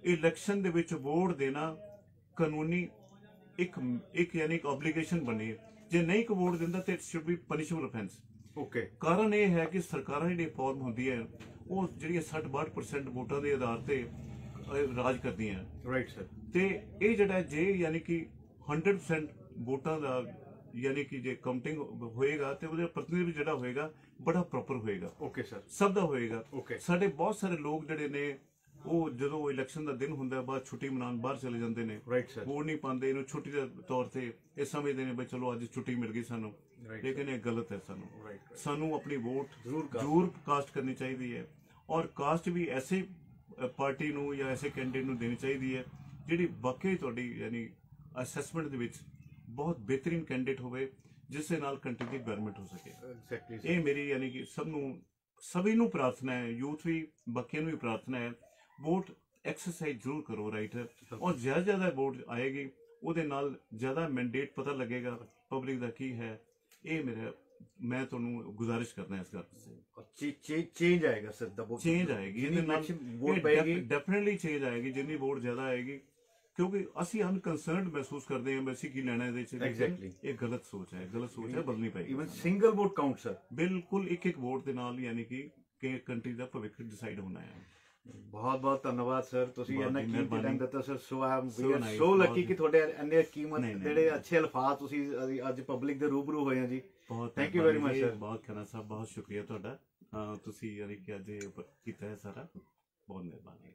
ਇਲੈਕਸ਼ਨ ਦੇ ਵਿੱਚ ਵੋਟ ਦੇਣਾ ਕਾਨੂੰਨੀ ਇੱਕ ਯਾਨੀ ਕਿ ਆਬਲੀਗੇਸ਼ਨ ਬਣੀ ਹੈ। ਜੇ ਨਹੀਂ ਕੋ ਵੋਟ ਦਿੰਦਾ ਤੇ it should be punishable offence. Okay. ਕਾਰਨ ਇਹ ਹੈ ਕਿ ਸਰਕਾਰਾਂ ਜਿਹੜੀ ਫਾਰਮ ਹੁੰਦੀ ਹੈ ਉਹ ਜਿਹੜੀਆਂ 60-62% ਵੋਟਾਂ ਦੇ ਆਧਾਰ ਤੇ ਰਾਜ ਕਰਦੀਆਂ। Right sir. ਤੇ ਇਹ ਜਿਹੜਾ ਜੇ ਯਾਨੀ ਕਿ 100% ਵੋਟਾਂ ਦਾ ਯਾਨੀ ਕਿ ਜੇ ਕਾਊਂਟਿੰਗ ਹੋਏਗਾ ਤੇ ਉਹਦਾ ਪ੍ਰਤੀਨਿਧ ਜਿਹੜਾ ਹੋਏਗਾ ਬੜਾ ਪ੍ਰੋਪਰ ਹੋਏਗਾ। Okay sir. ਸਭ ਦਾ ਹੋਏਗਾ। ਓਕੇ। ਸਾਡੇ ਬਹੁਤ ਸਾਰੇ ਲੋਕ ਜਿਹੜੇ ਨੇ ਉਹ ਜਦੋਂ ਇਲੈਕਸ਼ਨ ਦਾ ਦਿਨ ਹੁੰਦਾ ਬਾਅਦ ਛੁੱਟੀ ਮਨਾਉਣ ਬਾਹਰ ਚਲੇ ਜਾਂਦੇ ਨੇ। Right sir. ਵੋਟ ਨਹੀਂ ਪਾਉਂਦੇ, ਇਹਨੂੰ ਛੁੱਟੀ ਦੇ ਤੌਰ ਤੇ ਇਹ ਸਮਝਦੇ ਨੇ ਬਈ ਚਲੋ ਅੱਜ ਛੁੱਟੀ ਮਿਲ ਗਈ ਸਾਨੂੰ, ਲੇਕਿਨ ਇਹ ਗਲਤ ਹੈ। ਸਾਨੂੰ ਆਪਣੀ ਵੋਟ ਜ਼ਰੂਰ ਕਾਸਟ ਕਰਨੀ ਚਾਹੀਦੀ ਹੈ ਔਰ ਕਾਸਟ ਵੀ ਐਸੇ ਪਾਰਟੀ ਨੂੰ ਜਾਂ ਐਸੇ ਕੈਂਡੀਡੇਟ ਨੂੰ ਦੇਣੀ ਚਾਹੀਦੀ ਹੈ ਜਿਹੜੀ ਵਾਕਈ ਤੁਹਾਡੀ ਯਾਨੀ ਅਸੈਸਮੈਂਟ ਦੇ ਵਿੱਚ ਬਹੁਤ ਬਿਹਤਰੀਨ ਕੈਂਡੀਡੇਟ ਹੋਵੇ ਜਿਸ ਦੇ ਨਾਲ ਕੰਟਰੀ ਦੀ ਡਿਵੈਲਪਮੈਂਟ ਹੋ ਸਕੇ। ਇਹ ਮੇਰੀ ਯਾਨੀ ਕਿ ਸਭੀ ਨੂੰ ਪ੍ਰਾਰਥਨਾ ਹੈ, ਯੂਥ ਵੀ ਬਾਕੀਆਂ ਨੂੰ ਵੀ ਪ੍ਰਾਰਥਨਾ ਹੈ, ਵੋਟ ਐਕਸਰਸਾਈਜ਼ ਜ਼ਰੂਰ ਕਰੋ। ਰਾਈਟ। ਔਰ ਜ਼ਿਆਦਾ ਵੋਟ ਆਏਗੀ ਉਹਦੇ ਨਾਲ ਜ਼ਿਆਦਾ ਮੈਂਡੇਟ ਪਤਾ ਲੱਗੇਗਾ ਪਬਲਿਕ ਦਾ ਕੀ ਹੈ। ਇਹ ਮੈਂ ਤੁਹਾਨੂੰ ਗੁਜ਼ਾਰਿਸ਼ ਕਰਦਾ ਇਸ ਗੱਲ ਤੇ। ਚੇਂਜ ਆਏਗਾ ਸਰ, ਚੇਂਜ ਆਏਗੀ ਇਹਦੇ ਨਾਲ, ਵੋਟ ਪਏਗੀ ਡੈਫੀਨਿਟਲੀ ਚੇਂਜ ਆਏਗੀ ਜਿੰਨੀ ਵੋਟ ਜ਼ਿਆਦਾ ਆਏਗੀ, ਕਿਉਂਕਿ ਅਸੀਂ ਅਨਕਨਸਰਨਡ ਮਹਿਸੂਸ ਕਰਦੇ ਹਾਂ ਅਸੀਂ ਕੀ ਲੈਣਾ ਇਹਦੇ ਚ। ਐਗਜ਼ੈਕਟਲੀ। ਇਹ ਗਲਤ ਸੋਚ ਹੈ, ਬਦਲਣੀ ਪਏਗੀ। Even single vote count sir. ਬਿਲਕੁਲ ਇੱਕ ਵੋਟ ਦੇ ਨਾਲ ਯਾਨੀ ਕਿ ਕੰਟਰੀ ਦਾ ਭਵਿੱਖ ਡਿਸਾਈਡ ਹੋਣਾ ਹੈ। ਬਹੁਤ ਬਹੁਤ ਧੰਨਵਾਦ ਸਰ, ਤੁਸੀਂ ਇੰਨਾ ਕੀਮਤੀ ਟਾਈਮ ਦਿੱਤਾ ਸਰ। ਸੋ ਲੱਕੀ ਕਿ ਤੁਹਾਡੇ ਇੰਨੇ ਕੀਮਤ ਜਿਹੜੇ ਅੱਛੇ ਅਲਫਾਜ਼ ਤੁਸੀਂ ਅੱਜ ਪਬਲਿਕ ਦੇ ਰੂਬਰੂ ਹੋਏ ਆ ਜੀ। Thank you very much sir. ਬਹੁਤ ਖੰਨਾ ਸਾਹਿਬ, ਬਹੁਤ ਸ਼ੁਕਰੀਆ ਤੁਹਾਡਾ। ਤੁਸੀਂ ਯਾਨੀ ਕਿ ਅੱਜ ਕੀਤਾ ਹੈ ਸਾਰਾ, ਬਹੁਤ ਮਿਹਰਬਾਨੀ।